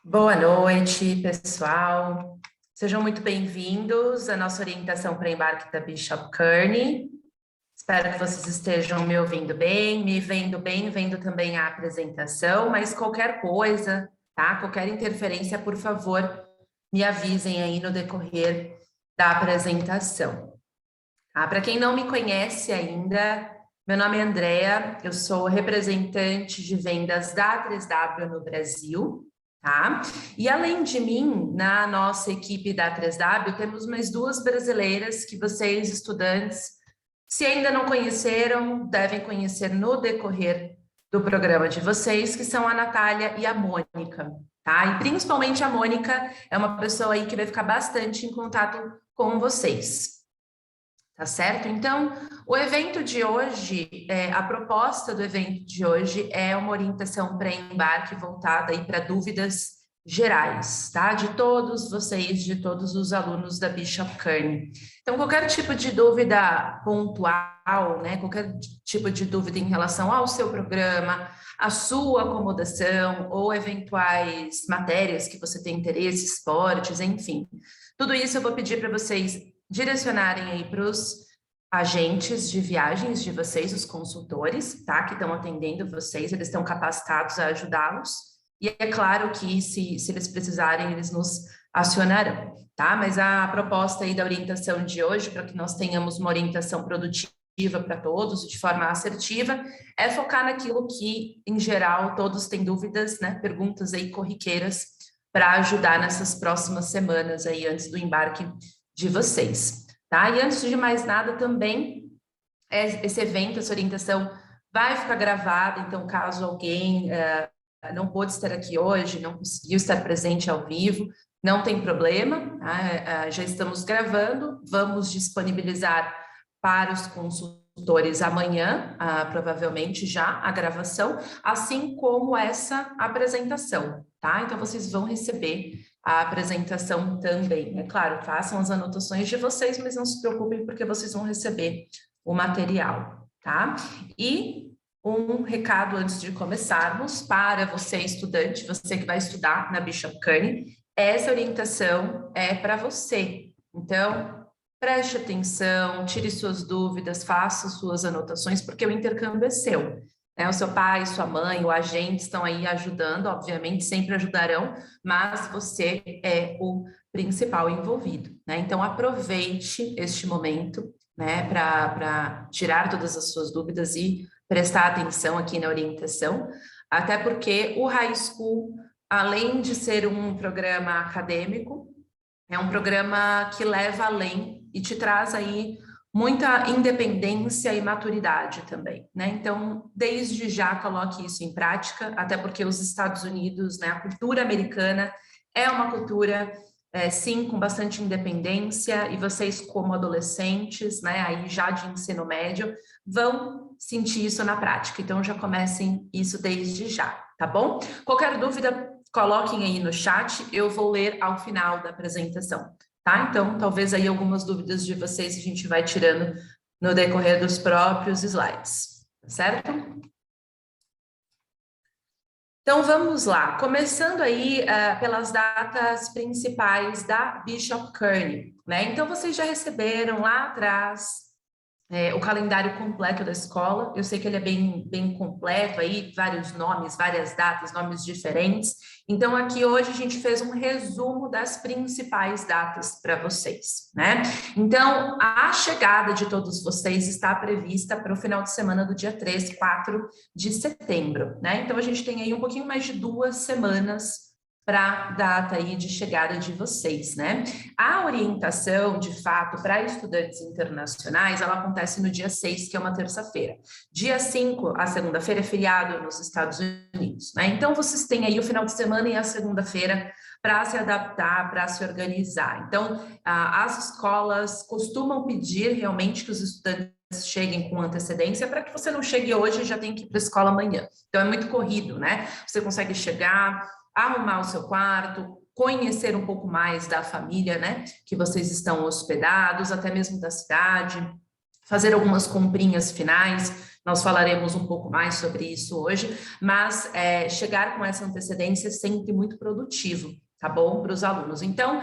Boa noite, pessoal. Sejam muito bem-vindos à nossa orientação para embarque da Bishop Kearney. Espero que vocês estejam me ouvindo bem, me vendo bem, vendo também a apresentação, mas qualquer coisa, tá? Qualquer interferência, por favor, me avisem aí no decorrer da apresentação. Para quem não me conhece ainda, meu nome é Andrea, eu sou representante de vendas da 3W no Brasil, tá? E além de mim, na nossa equipe da 3W, temos mais duas brasileiras que vocês, estudantes, se ainda não conheceram, devem conhecer no decorrer do programa de vocês, que são a Natália e a Mônica, tá? E principalmente a Mônica é uma pessoa aí que vai ficar bastante em contato com vocês. Tá certo? Então, o evento de hoje, a proposta do evento de hoje é uma orientação pré-embarque voltada aí para dúvidas gerais, tá? De todos vocês, de todos os alunos da Bishop Kearney. Então, qualquer tipo de dúvida pontual, né? Qualquer tipo de dúvida em relação ao seu programa, à sua acomodação ou eventuais matérias que você tem interesse, esportes, enfim. Tudo isso eu vou pedir para vocês direcionarem aí para os agentes de viagens de vocês, os consultores, tá? Que estão atendendo vocês, eles estão capacitados a ajudá-los. E é claro que se eles precisarem, eles nos acionarão, tá? Mas a proposta aí da orientação de hoje, para que nós tenhamos uma orientação produtiva para todos, de forma assertiva, é focar naquilo que, em geral, todos têm dúvidas, né? Perguntas aí corriqueiras para ajudar nessas próximas semanas aí, antes do embarque de vocês, tá? E antes de mais nada, também, esse evento, essa orientação vai ficar gravada, então caso alguém não pôde estar aqui hoje, não conseguiu estar presente ao vivo, não tem problema, tá? Já estamos gravando, vamos disponibilizar para os consultores amanhã, provavelmente já a gravação, assim como essa apresentação, tá? Então vocês vão receber a apresentação também. É claro, façam as anotações de vocês, mas não se preocupem porque vocês vão receber o material, tá? E um recado antes de começarmos para você, estudante, você que vai estudar na Bishop Kearney, essa orientação é para você. Então, preste atenção, tire suas dúvidas, faça suas anotações, porque o intercâmbio é seu. Né? O seu pai, sua mãe, o agente estão aí ajudando, obviamente, sempre ajudarão, mas você é o principal envolvido. Né? Então, aproveite este momento, né, para tirar todas as suas dúvidas e prestar atenção aqui na orientação, até porque o High School, além de ser um programa acadêmico, é um programa que leva além e te traz aí muita independência e maturidade também, né? Então, desde já coloque isso em prática, até porque os Estados Unidos, né, a cultura americana é uma cultura, sim, com bastante independência, e vocês, como adolescentes, né, aí já de ensino médio, vão sentir isso na prática. Então, já comecem isso desde já, tá bom? Qualquer dúvida, coloquem aí no chat, eu vou ler ao final da apresentação, tá? Então, talvez aí algumas dúvidas de vocês a gente vai tirando no decorrer dos próprios slides, tá certo? Então, vamos lá. Começando aí pelas datas principais da Bishop Kearney, né? Então, vocês já receberam lá atrás o calendário completo da escola. Eu sei que ele é bem completo aí, vários nomes, várias datas, nomes diferentes. Então, aqui hoje a gente fez um resumo das principais datas para vocês, né? Então, a chegada de todos vocês está prevista para o final de semana do dia 3, 4 de setembro, né? Então, a gente tem aí um pouquinho mais de 2 semanas para a data aí de chegada de vocês, né? A orientação, de fato, para estudantes internacionais, ela acontece no dia 6, que é uma terça-feira. Dia 5, a segunda-feira, é feriado nos Estados Unidos, né? Então, vocês têm aí o final de semana e a segunda-feira para se adaptar, para se organizar. Então, as escolas costumam pedir realmente que os estudantes cheguem com antecedência para que você não chegue hoje e já tenha que ir para a escola amanhã. Então, é muito corrido, né? Você consegue chegar, arrumar o seu quarto, conhecer um pouco mais da família, né, que vocês estão hospedados, até mesmo da cidade, fazer algumas comprinhas finais. nós falaremos um pouco mais sobre isso hoje, mas chegar com essa antecedência é sempre muito produtivo, tá bom? Para os alunos. Então,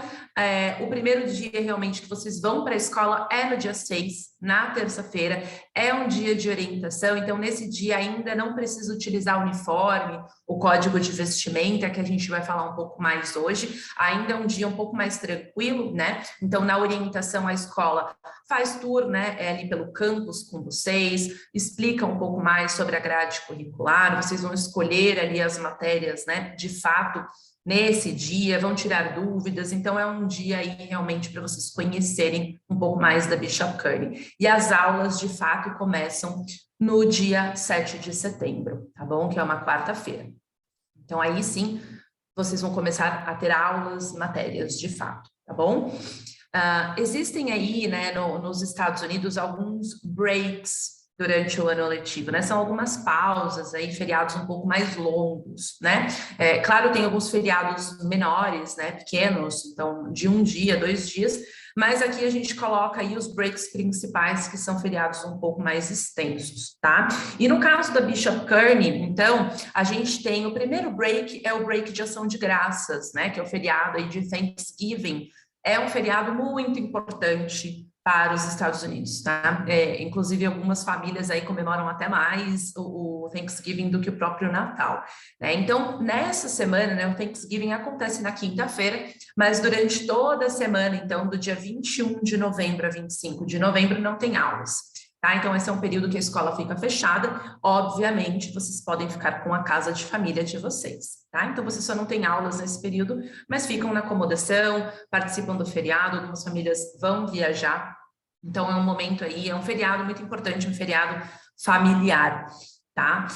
o primeiro dia realmente que vocês vão para a escola é no dia 6, na terça-feira, é um dia de orientação, então nesse dia ainda não precisa utilizar o uniforme, o código de vestimenta, que a gente vai falar um pouco mais hoje, ainda é um dia um pouco mais tranquilo, né? Então, na orientação, a escola faz tour, né, ali pelo campus com vocês, explica um pouco mais sobre a grade curricular, vocês vão escolher ali as matérias, né, de fato, nesse dia, vão tirar dúvidas, então é um dia aí realmente para vocês conhecerem um pouco mais da Bishop Kearney. E as aulas, de fato, começam no dia 7 de setembro, tá bom? Que é uma quarta-feira. Então, aí sim, vocês vão começar a ter aulas, matérias, de fato, tá bom? Existem aí, né, nos Estados Unidos, alguns breaks durante o ano letivo, né? São algumas pausas aí, feriados um pouco mais longos, né? Claro, tem alguns feriados menores, né? Pequenos, então de um dia, 2 dias, mas aqui a gente coloca aí os breaks principais, que são feriados um pouco mais extensos, tá? E no caso da Bishop Kearney, então, a gente tem o primeiro break, é o break de ação de graças, né? Que é o feriado aí de Thanksgiving. É um feriado muito importante para os Estados Unidos, tá? Inclusive, algumas famílias aí comemoram até mais o Thanksgiving do que o próprio Natal, né? Então, nessa semana, né, o Thanksgiving acontece na quinta-feira, mas durante toda a semana, então, do dia 21 de novembro a 25 de novembro, não tem aulas. Tá? Então, esse é um período que a escola fica fechada. Obviamente, vocês podem ficar com a casa de família de vocês. Tá? Então, vocês só não têm aulas nesse período, mas ficam na acomodação, participam do feriado, algumas famílias vão viajar. Então, é um momento aí, é um feriado muito importante, um feriado familiar. Tá?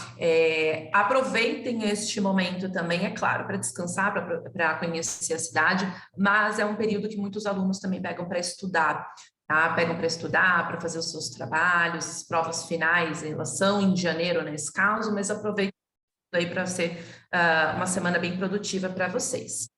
Aproveitem este momento também, é claro, para descansar, para conhecer a cidade, mas é um período que muitos alunos também pegam para estudar. Tá? Pegam para estudar, para fazer os seus trabalhos, as provas finais, elas são em janeiro nesse caso, mas aproveitem aí para ser uma semana bem produtiva para vocês.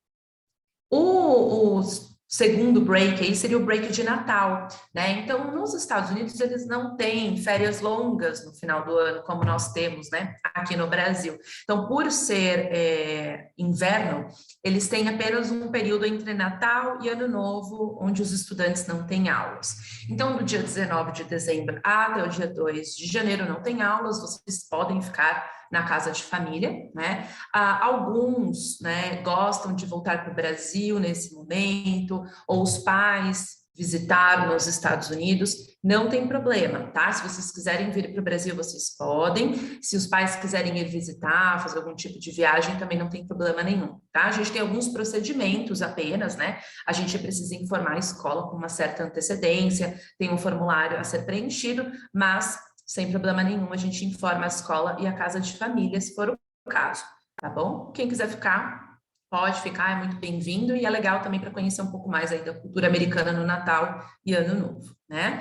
O segundo break aí seria o break de Natal, né? Então, nos Estados Unidos, eles não têm férias longas no final do ano, como nós temos, né, aqui no Brasil. Então, por ser inverno, eles têm apenas um período entre Natal e Ano Novo, onde os estudantes não têm aulas. Então, do dia 19 de dezembro até o dia 2 de janeiro não tem aulas, vocês podem ficar na casa de família, né? Alguns, né, gostam de voltar para o Brasil nesse momento, ou os pais visitar nos Estados Unidos, não tem problema, tá? Se vocês quiserem vir para o Brasil, vocês podem. Se os pais quiserem ir visitar, fazer algum tipo de viagem, também não tem problema nenhum, tá? A gente tem alguns procedimentos apenas, né? A gente precisa informar a escola com uma certa antecedência, tem um formulário a ser preenchido, mas sem problema nenhum, a gente informa a escola e a casa de família, se for o caso, tá bom? Quem quiser ficar, pode ficar, é muito bem-vindo, e é legal também para conhecer um pouco mais aí da cultura americana no Natal e Ano Novo, né?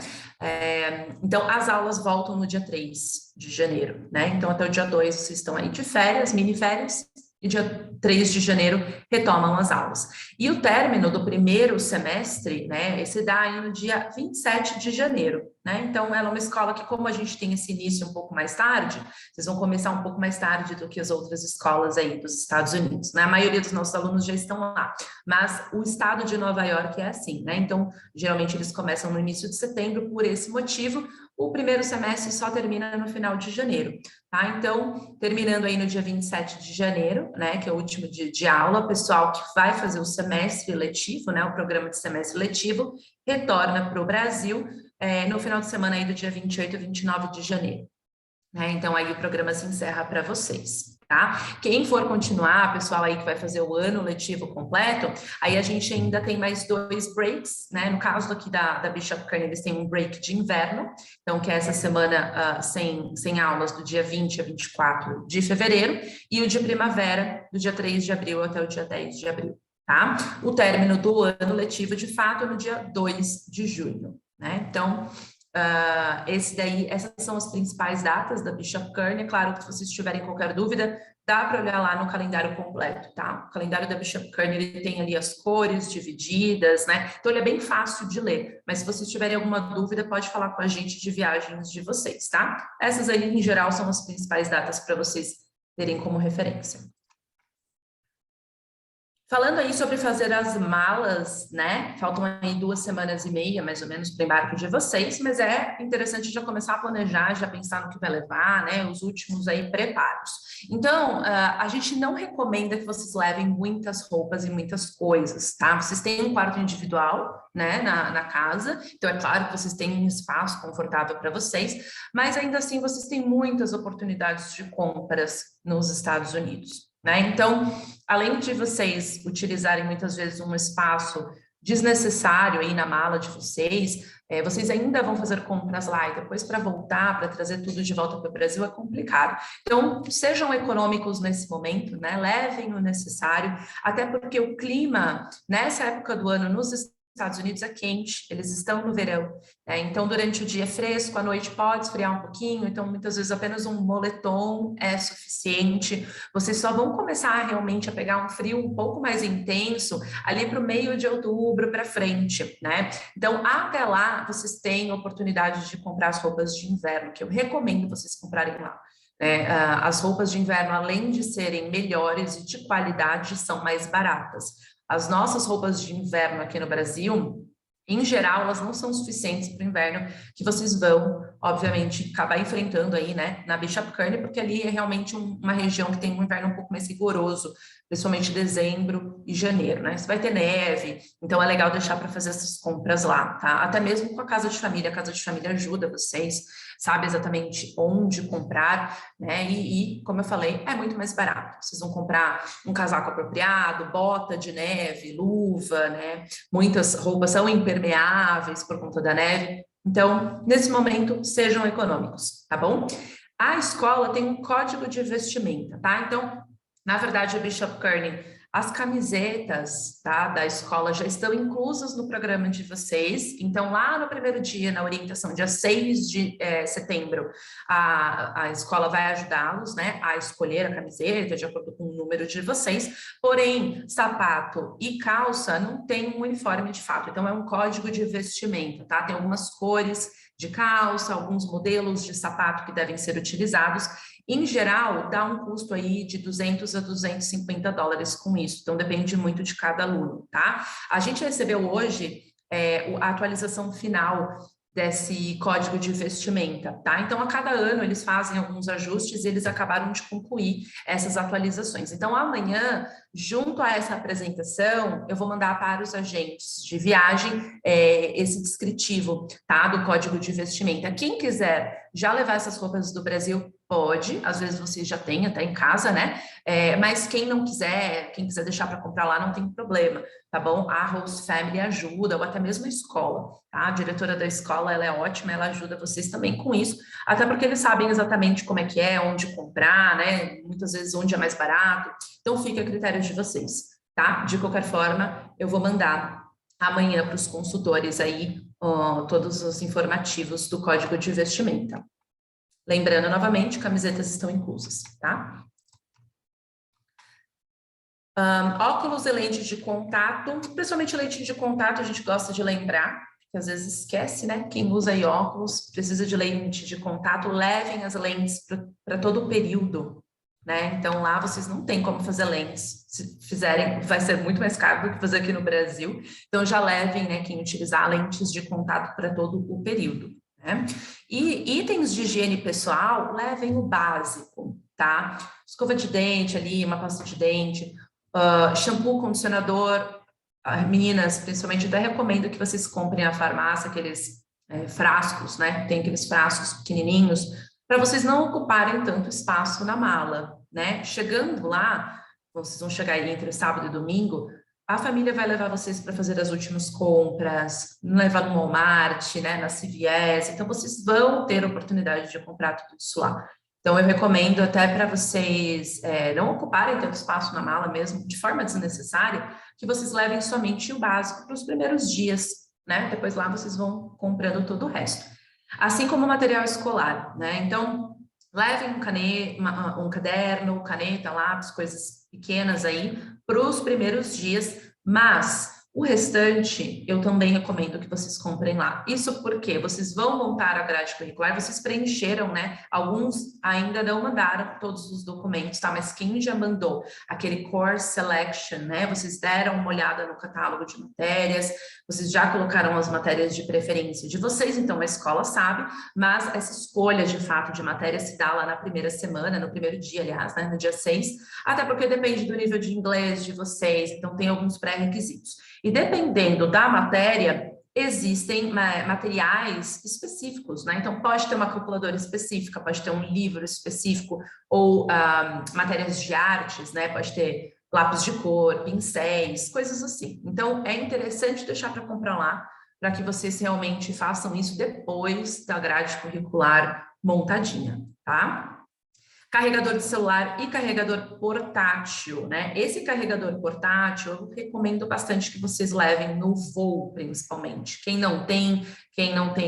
Então, as aulas voltam no dia 3 de janeiro, né? Então, até o dia 2 vocês estão aí de férias, mini férias, e dia 3 de janeiro retomam as aulas. E o término do primeiro semestre, né, esse dá aí no dia 27 de janeiro, né? Então, ela é uma escola que, como a gente tem esse início um pouco mais tarde, vocês vão começar um pouco mais tarde do que as outras escolas aí dos Estados Unidos, né? A maioria dos nossos alunos já estão lá, mas o estado de Nova York é assim, né? Então, geralmente eles começam no início de setembro, por esse motivo, o primeiro semestre só termina no final de janeiro, tá? Então, terminando aí no dia 27 de janeiro, né, que é o último dia de aula, o pessoal que vai fazer o semestre letivo, né, o programa de semestre letivo, retorna para o Brasil no final de semana aí do dia 28 a 29 de janeiro. Né? Então, aí o programa se encerra para vocês, tá? Quem for continuar, pessoal aí que vai fazer o ano letivo completo, aí a gente ainda tem mais 2 breaks, né? No caso aqui da Bishop Kearney, eles têm um break de inverno, então que é essa semana sem aulas do dia 20 a 24 de fevereiro, e o de primavera, do dia 3 de abril até o dia 10 de abril, tá? O término do ano letivo, de fato, é no dia 2 de junho, né? Então, Essas são as principais datas da Bishop Kearney. Claro que se vocês tiverem qualquer dúvida, dá para olhar lá no calendário completo, tá? O calendário da Bishop Kearney, ele tem ali as cores divididas, né? Então ele é bem fácil de ler, mas se vocês tiverem alguma dúvida, pode falar com a gente de viagens de vocês, tá? Essas aí, em geral, são as principais datas para vocês terem como referência. Falando aí sobre fazer as malas, né? Faltam aí 2 semanas e meia, mais ou menos, para o embarque de vocês, mas é interessante já começar a planejar, já pensar no que vai levar, né? Os últimos aí preparos. Então, a gente não recomenda que vocês levem muitas roupas e muitas coisas, tá? Vocês têm um quarto individual, né, na casa, então é claro que vocês têm um espaço confortável para vocês, mas ainda assim vocês têm muitas oportunidades de compras nos Estados Unidos, né? Então, além de vocês utilizarem muitas vezes um espaço desnecessário aí na mala de vocês, vocês ainda vão fazer compras lá e depois para voltar, para trazer tudo de volta para o Brasil é complicado. Então, sejam econômicos nesse momento, né? Levem o necessário, até porque o clima nessa época do ano nos Estados Unidos é quente, eles estão no verão, né? Então durante o dia é fresco, à noite pode esfriar um pouquinho, então muitas vezes apenas um moletom é suficiente. Vocês só vão começar realmente a pegar um frio um pouco mais intenso ali para o meio de outubro para frente, né? Então até lá vocês têm oportunidade de comprar as roupas de inverno, que eu recomendo vocês comprarem lá. As roupas de inverno, além de serem melhores e de qualidade, são mais baratas. As nossas roupas de inverno aqui no Brasil, em geral, elas não são suficientes para o inverno que vocês vão, obviamente, acabar enfrentando aí, né, na Bishop Kearney, porque ali é realmente uma região que tem um inverno um pouco mais rigoroso, principalmente dezembro e janeiro, né? Você vai ter neve, então é legal deixar para fazer essas compras lá, tá? Até mesmo com a casa de família ajuda vocês, sabe exatamente onde comprar, né? E como eu falei, é muito mais barato. Vocês vão comprar um casaco apropriado, bota de neve, luva, né? Muitas roupas são impermeáveis por conta da neve. Então, nesse momento, sejam econômicos, tá bom? A escola tem um código de vestimenta, tá? Então, na verdade, a Bishop Kearney, as camisetas, tá, da escola já estão inclusas no programa de vocês. Então, lá no primeiro dia, na orientação, dia 6 de setembro, a escola vai ajudá-los, né, a escolher a camiseta de acordo com o número de vocês. Porém, sapato e calça não tem um uniforme de fato. Então, é um código de vestimenta, tá? Tem algumas cores de calça, alguns modelos de sapato que devem ser utilizados. Em geral, dá um custo aí de 200 a 250 dólares com isso, então depende muito de cada aluno, tá? A gente recebeu hoje a atualização final desse código de vestimenta, tá? Então, a cada ano eles fazem alguns ajustes e eles acabaram de concluir essas atualizações. Então, amanhã, junto a essa apresentação, eu vou mandar para os agentes de viagem esse descritivo, tá? Do código de vestimenta. Quem quiser já levar essas roupas do Brasil, pode, às vezes vocês já têm até em casa, né? Mas quem não quiser, quem quiser deixar para comprar lá, não tem problema, tá bom? A Host Family ajuda, ou até mesmo a escola, tá? A diretora da escola, ela é ótima, ela ajuda vocês também com isso, até porque eles sabem exatamente como é que é, onde comprar, né? Muitas vezes onde é mais barato, então fica a critério de vocês, tá? De qualquer forma, eu vou mandar amanhã para os consultores aí todos os informativos do código de vestimenta. Lembrando novamente, camisetas estão inclusas, tá? Óculos e lentes de contato, principalmente lente de contato, a gente gosta de lembrar, que às vezes esquece, né? Quem usa aí óculos precisa de lente de contato, levem as lentes para todo o período, né? Então lá vocês não têm como fazer lentes, se fizerem vai ser muito mais caro do que fazer aqui no Brasil, então já levem, né, quem utilizar lentes de contato para todo o período, né? E itens de higiene pessoal, levem o básico, tá? Escova de dente ali, uma pasta de dente, shampoo, condicionador. Meninas, principalmente, até recomendo que vocês comprem à farmácia aqueles frascos, né? Tem aqueles frascos pequenininhos, para vocês não ocuparem tanto espaço na mala, né? Chegando lá, vocês vão chegar aí entre sábado e domingo, a família vai levar vocês para fazer as últimas compras, levar no Walmart, né, na CVS, então vocês vão ter a oportunidade de comprar tudo isso lá. Então eu recomendo até para vocês não ocuparem tanto espaço na mala mesmo, de forma desnecessária, que vocês levem somente o básico para os primeiros dias, né? Depois lá vocês vão comprando todo o resto. Assim como o material escolar, né? Então, levem um caderno, caneta, lápis, coisas pequenas aí para os primeiros dias, mas o restante eu também recomendo que vocês comprem lá. Isso porque vocês vão montar a grade curricular, vocês preencheram, né? Alguns ainda não mandaram todos os documentos, tá? Mas quem já mandou aquele course selection, né? Vocês deram uma olhada no catálogo de matérias, vocês já colocaram as matérias de preferência de vocês, então a escola sabe, mas essa escolha de fato de matéria se dá lá na primeira semana, no primeiro dia, aliás, né? No dia 6, até porque depende do nível de inglês de vocês, então tem alguns pré-requisitos. E dependendo da matéria, existem materiais específicos, né? Então, pode ter uma calculadora específica, pode ter um livro específico, ou matérias de artes, né? Pode ter lápis de cor, pincéis, coisas assim. Então, é interessante deixar para comprar lá, para que vocês realmente façam isso depois da grade curricular montadinha, tá? Carregador de celular e carregador portátil, né? Esse carregador portátil eu recomendo bastante que vocês levem no voo, principalmente. Quem não tem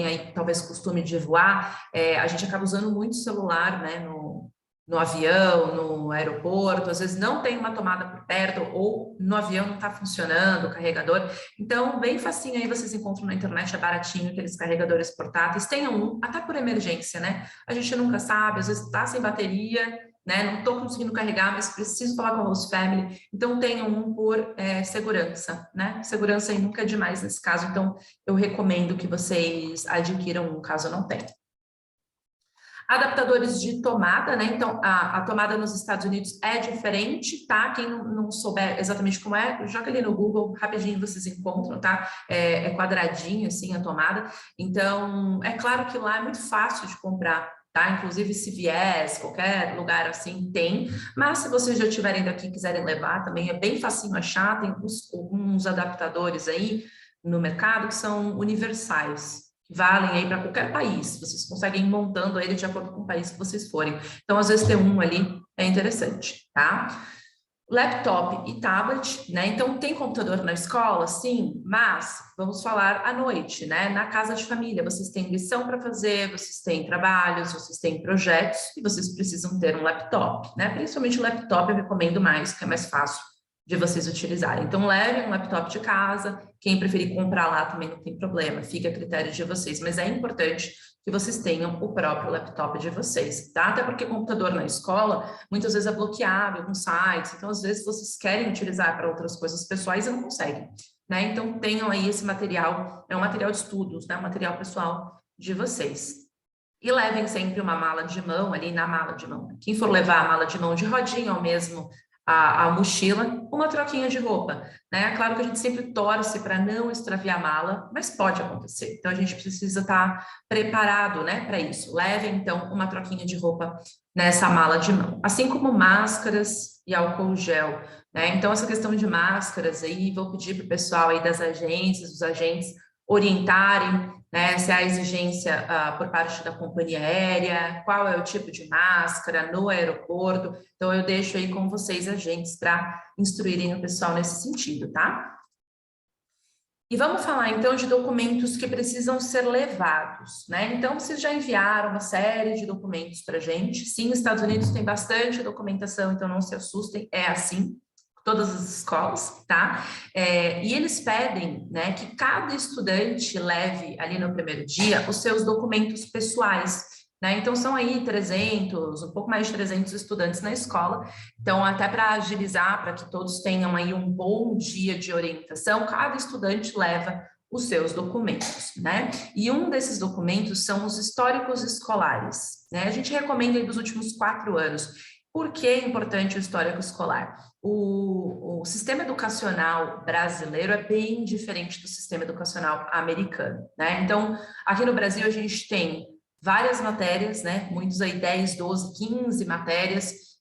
aí talvez costume de voar, a gente acaba usando muito celular, né? No avião, no aeroporto, às vezes não tem uma tomada por perto ou no avião não está funcionando o carregador. Então, bem facinho aí vocês encontram na internet, é baratinho, aqueles carregadores portáteis. Tenham um, até por emergência, né? A gente nunca sabe, às vezes está sem bateria, né? Não estou conseguindo carregar, mas preciso falar com a host family. Então, tenham um por segurança, né? Segurança aí nunca é demais nesse caso. Então, eu recomendo que vocês adquiram um, caso não tenha. Adaptadores de tomada, né? Então, a tomada nos Estados Unidos é diferente, tá? Quem não souber exatamente como é, joga ali no Google, rapidinho vocês encontram, tá? É quadradinho, assim, a tomada. Então, é claro que lá é muito fácil de comprar, tá? Inclusive, CVS, qualquer lugar assim tem. Mas se vocês já tiverem daqui e quiserem levar, também é bem facinho achar. Tem alguns adaptadores aí no mercado que são universais, valem aí para qualquer país, vocês conseguem ir montando ele de acordo com o país que vocês forem. Então, às vezes, ter um ali é interessante, tá? Laptop e tablet, né? Então, tem computador na escola? Sim, mas vamos falar à noite, né? Na casa de família, vocês têm lição para fazer, vocês têm trabalhos, vocês têm projetos e vocês precisam ter um laptop, né? Principalmente o laptop eu recomendo mais, que é mais fácil de vocês utilizarem. Então, levem um laptop de casa, quem preferir comprar lá também não tem problema, fica a critério de vocês, mas é importante que vocês tenham o próprio laptop de vocês, tá? Até porque computador na escola, muitas vezes é bloqueado em alguns sites, então às vezes vocês querem utilizar para outras coisas pessoais e não conseguem, né? Então tenham aí esse material, é um material de estudos, né? Um material pessoal de vocês. E levem sempre uma mala de mão ali na mala de mão. Quem for levar a mala de mão de rodinha ou mesmo a mochila, uma troquinha de roupa, né? Claro que a gente sempre torce para não extraviar a mala, mas pode acontecer. Então a gente precisa estar preparado, né, para isso. Levem então uma troquinha de roupa nessa mala de mão, assim como máscaras e álcool gel, né? Então essa questão de máscaras aí, vou pedir para o pessoal aí das agências, dos agentes orientarem, né, se há exigência por parte da companhia aérea, qual é o tipo de máscara no aeroporto. Então, eu deixo aí com vocês, agentes, para instruírem o pessoal nesse sentido, tá? E vamos falar, então, de documentos que precisam ser levados, né? Então, vocês já enviaram uma série de documentos para a gente. Sim, os Estados Unidos tem bastante documentação, então não se assustem, é assim, todas as escolas, tá? E eles pedem, né, que cada estudante leve ali no primeiro dia os seus documentos pessoais, né? Então são aí 300, um pouco mais de 300 estudantes na escola. Então, até para agilizar, para que todos tenham aí um bom dia de orientação, cada estudante leva os seus documentos, né? E um desses documentos são os históricos escolares, né? A gente recomenda aí dos últimos 4 anos. Por que é importante o histórico escolar? O sistema educacional brasileiro é bem diferente do sistema educacional americano, né? Então, aqui no Brasil, a gente tem várias matérias, né? Muitos aí 10, 12, 15 matérias.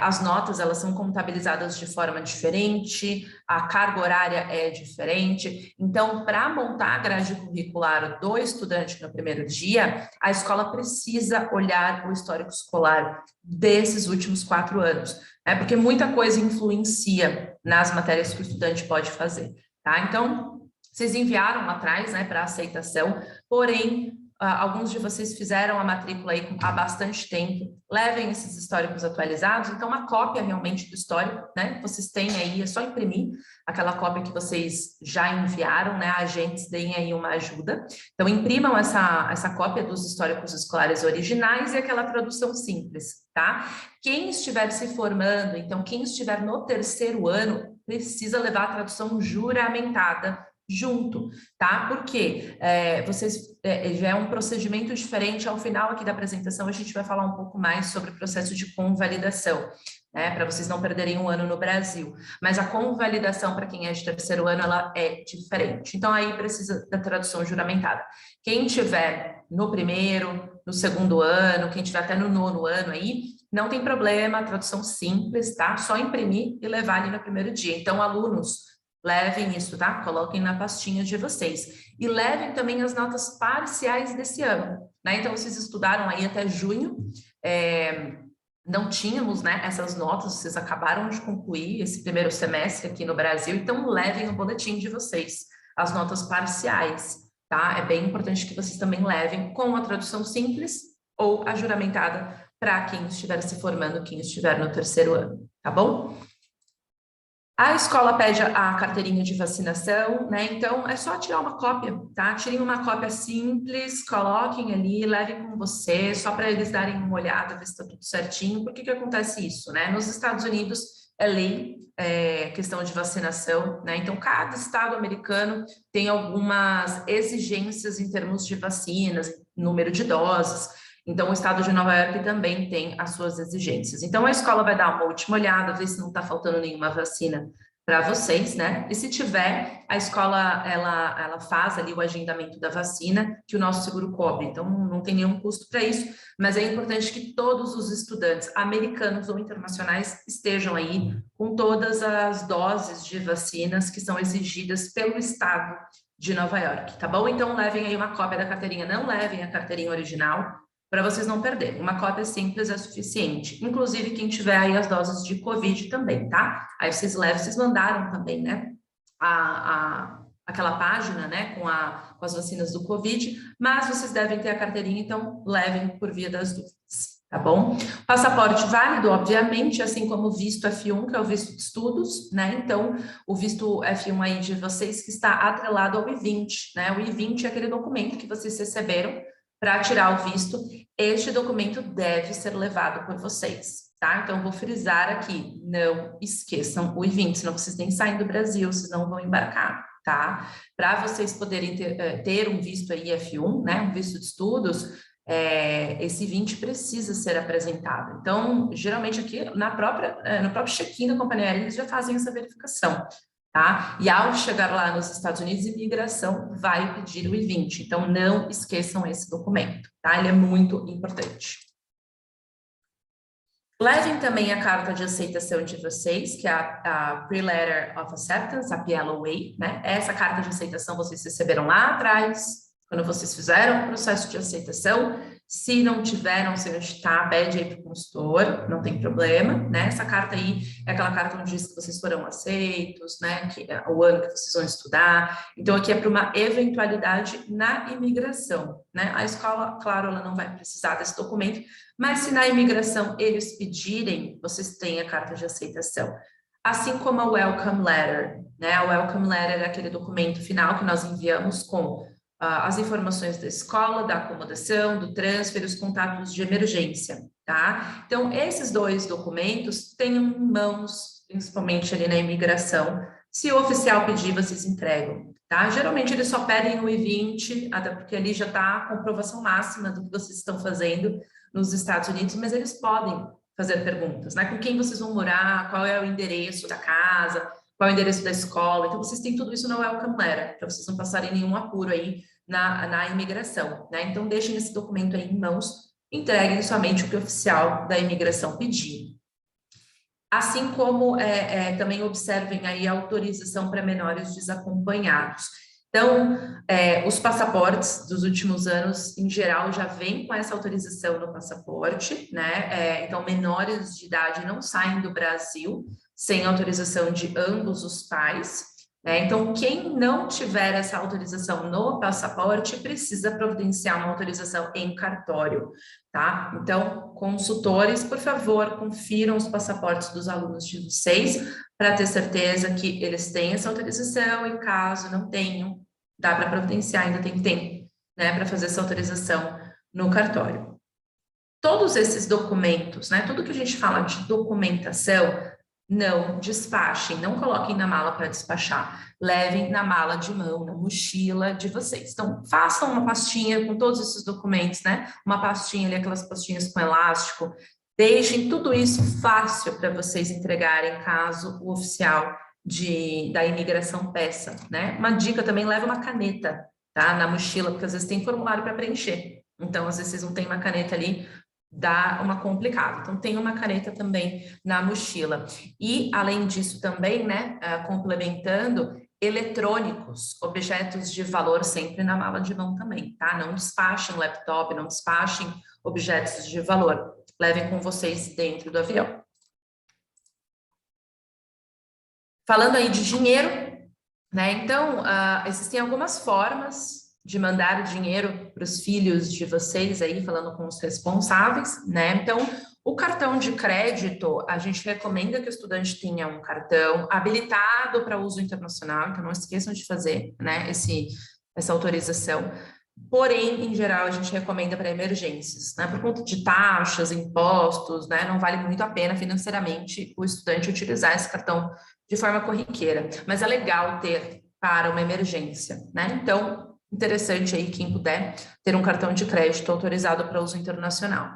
As notas, elas são contabilizadas de forma diferente, a carga horária é diferente. Então, para montar a grade curricular do estudante no primeiro dia, a escola precisa olhar o histórico escolar desses últimos 4 anos, né? Porque muita coisa influencia nas matérias que o estudante pode fazer, tá? Então, vocês enviaram lá atrás, né, para aceitação, porém, alguns de vocês fizeram a matrícula aí há bastante tempo, levem esses históricos atualizados, então uma cópia realmente do histórico, né? Vocês têm aí, é só imprimir aquela cópia que vocês já enviaram, né? Agentes deem aí uma ajuda. Então imprimam essa cópia dos históricos escolares originais e aquela tradução simples, tá? Quem estiver se formando, então quem estiver no terceiro ano, precisa levar a tradução juramentada junto, tá? Porque já é um procedimento diferente. Ao final aqui da apresentação, a gente vai falar um pouco mais sobre o processo de convalidação, né? Para vocês não perderem um ano no Brasil. Mas a convalidação para quem é de terceiro ano, ela é diferente. Então, aí precisa da tradução juramentada. Quem tiver no primeiro, no segundo ano, quem tiver até no nono ano aí, não tem problema, a tradução simples, tá? Só imprimir e levar ali no primeiro dia. Então, alunos, levem isso, tá? Coloquem na pastinha de vocês. E levem também as notas parciais desse ano, né? Então, vocês estudaram aí até junho, não tínhamos, né, essas notas, vocês acabaram de concluir esse primeiro semestre aqui no Brasil, então levem o boletim de vocês, as notas parciais, tá? É bem importante que vocês também levem com a tradução simples ou a juramentada para quem estiver se formando, quem estiver no terceiro ano, tá bom? A escola pede a carteirinha de vacinação, né? Então, é só tirar uma cópia, tá? Tirem uma cópia simples, coloquem ali, levem com você, só para eles darem uma olhada, ver se está tudo certinho. Por que acontece isso, né? Nos Estados Unidos é lei, questão de vacinação, né? Então, cada estado americano tem algumas exigências em termos de vacinas, número de doses. Então, o estado de Nova York também tem as suas exigências. Então, a escola vai dar uma última olhada, ver se não está faltando nenhuma vacina para vocês, né? E se tiver, a escola, ela faz ali o agendamento da vacina, que o nosso seguro cobre. Então, não tem nenhum custo para isso, mas é importante que todos os estudantes, americanos ou internacionais, estejam aí com todas as doses de vacinas que são exigidas pelo estado de Nova York, tá bom? Então, levem aí uma cópia da carteirinha, não levem a carteirinha original, para vocês não perderem. Uma cópia simples é suficiente. Inclusive, quem tiver aí as doses de Covid também, tá? Aí vocês levam, vocês mandaram também, né? Aquela página, né? Com as vacinas do Covid, mas vocês devem ter a carteirinha, então levem por via das dúvidas, tá bom? Passaporte válido, obviamente, assim como o visto F1, que é o visto de estudos, né? Então, o visto F1 aí de vocês que está atrelado ao I-20, né? O I-20 é aquele documento que vocês receberam para tirar o visto. Este documento deve ser levado por vocês, tá? Então, vou frisar aqui, não esqueçam o I-20, senão vocês nem saem do Brasil, vocês não vão embarcar, tá? Para vocês poderem ter um visto aí F1, né, um visto de estudos, esse I-20 precisa ser apresentado. Então, geralmente aqui no próprio check-in da companhia aérea, eles já fazem essa verificação, tá? E ao chegar lá nos Estados Unidos, a imigração vai pedir o I-20. Então, não esqueçam esse documento, tá? Ele é muito importante. Levem também a carta de aceitação de vocês, que é a Pre-Letter of Acceptance, a PLOA, né? Essa carta de aceitação vocês receberam lá atrás, quando vocês fizeram o processo de aceitação. Se não tiveram, se não está, pede aí para o consultor, não tem problema, né? Essa carta aí é aquela carta onde diz que vocês foram aceitos, né? Que é o ano que vocês vão estudar. Então, aqui é para uma eventualidade na imigração, né? A escola, claro, ela não vai precisar desse documento, mas se na imigração eles pedirem, vocês têm a carta de aceitação. Assim como a Welcome Letter, né? A Welcome Letter é aquele documento final que nós enviamos com as informações da escola, da acomodação, do transfer, os contatos de emergência, tá? Então, esses dois documentos tenham em mãos, principalmente ali na imigração. Se o oficial pedir, vocês entregam, tá? Geralmente, eles só pedem o I-20, até porque ali já está a comprovação máxima do que vocês estão fazendo nos Estados Unidos, mas eles podem fazer perguntas, né? Com quem vocês vão morar, qual é o endereço da casa, qual é o endereço da escola. Então, vocês têm tudo isso no Welcome Letter, para vocês não passarem nenhum apuro aí na imigração, né? Então, deixem esse documento aí em mãos, entreguem somente o que o oficial da imigração pedir. Assim como também observem aí a autorização para menores desacompanhados. Então, os passaportes dos últimos anos, em geral, já vêm com essa autorização no passaporte, né? Então, menores de idade não saem do Brasil sem autorização de ambos os pais. né? Então, quem não tiver essa autorização no passaporte precisa providenciar uma autorização em cartório, tá? Então, consultores, por favor, confiram os passaportes dos alunos de vocês para ter certeza que eles têm essa autorização e caso não tenham, dá para providenciar, ainda tem tempo, né, para fazer essa autorização no cartório. Todos esses documentos, né, tudo que a gente fala de documentação, não despachem, não coloquem na mala para despachar, levem na mala de mão, na mochila de vocês. Então, façam uma pastinha com todos esses documentos, né? Uma pastinha ali, aquelas pastinhas com elástico. Deixem tudo isso fácil para vocês entregarem caso o oficial da imigração peça, né? Uma dica também, leva uma caneta, tá? Na mochila, porque às vezes tem formulário para preencher. Então, às vezes vocês não têm uma caneta ali, dá uma complicada. Então, tem uma caneta também na mochila. E, além disso também, né, complementando, eletrônicos, objetos de valor sempre na mala de mão também, tá? Não despachem laptop, não despachem objetos de valor. Levem com vocês dentro do avião. Falando aí de dinheiro, né? Então, existem algumas formas de mandar o dinheiro para os filhos de vocês aí, falando com os responsáveis, né? Então, o cartão de crédito, a gente recomenda que o estudante tenha um cartão habilitado para uso internacional, então não esqueçam de fazer, né, essa autorização. Porém, em geral, a gente recomenda para emergências, né? Por conta de taxas, impostos, né? Não vale muito a pena financeiramente o estudante utilizar esse cartão de forma corriqueira, mas é legal ter para uma emergência, né? Então, interessante aí quem puder ter um cartão de crédito autorizado para uso internacional.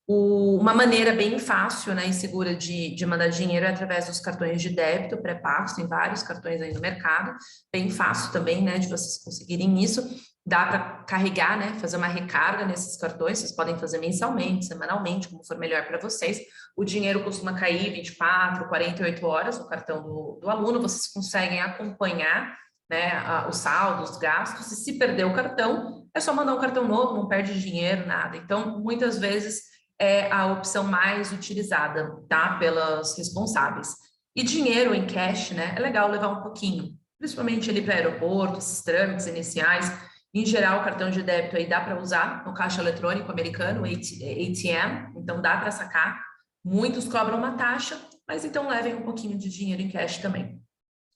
Uma maneira bem fácil, né, e segura de mandar dinheiro é através dos cartões de débito pré-pagos, tem vários cartões aí no mercado, bem fácil também, né, de vocês conseguirem isso. Dá para carregar, né, fazer uma recarga nesses cartões, vocês podem fazer mensalmente, semanalmente, como for melhor para vocês. O dinheiro costuma cair 24, 48 horas no cartão do aluno, vocês conseguem acompanhar, né, os saldos, os gastos, e se perder o cartão, é só mandar um cartão novo, não perde dinheiro, nada. Então, muitas vezes é a opção mais utilizada, tá, pelos responsáveis. E dinheiro em cash, né, é legal levar um pouquinho, principalmente ali para aeroporto, esses trâmites iniciais. Em geral, o cartão de débito aí dá para usar no caixa eletrônico americano, ATM, então dá para sacar. Muitos cobram uma taxa, mas então levem um pouquinho de dinheiro em cash também,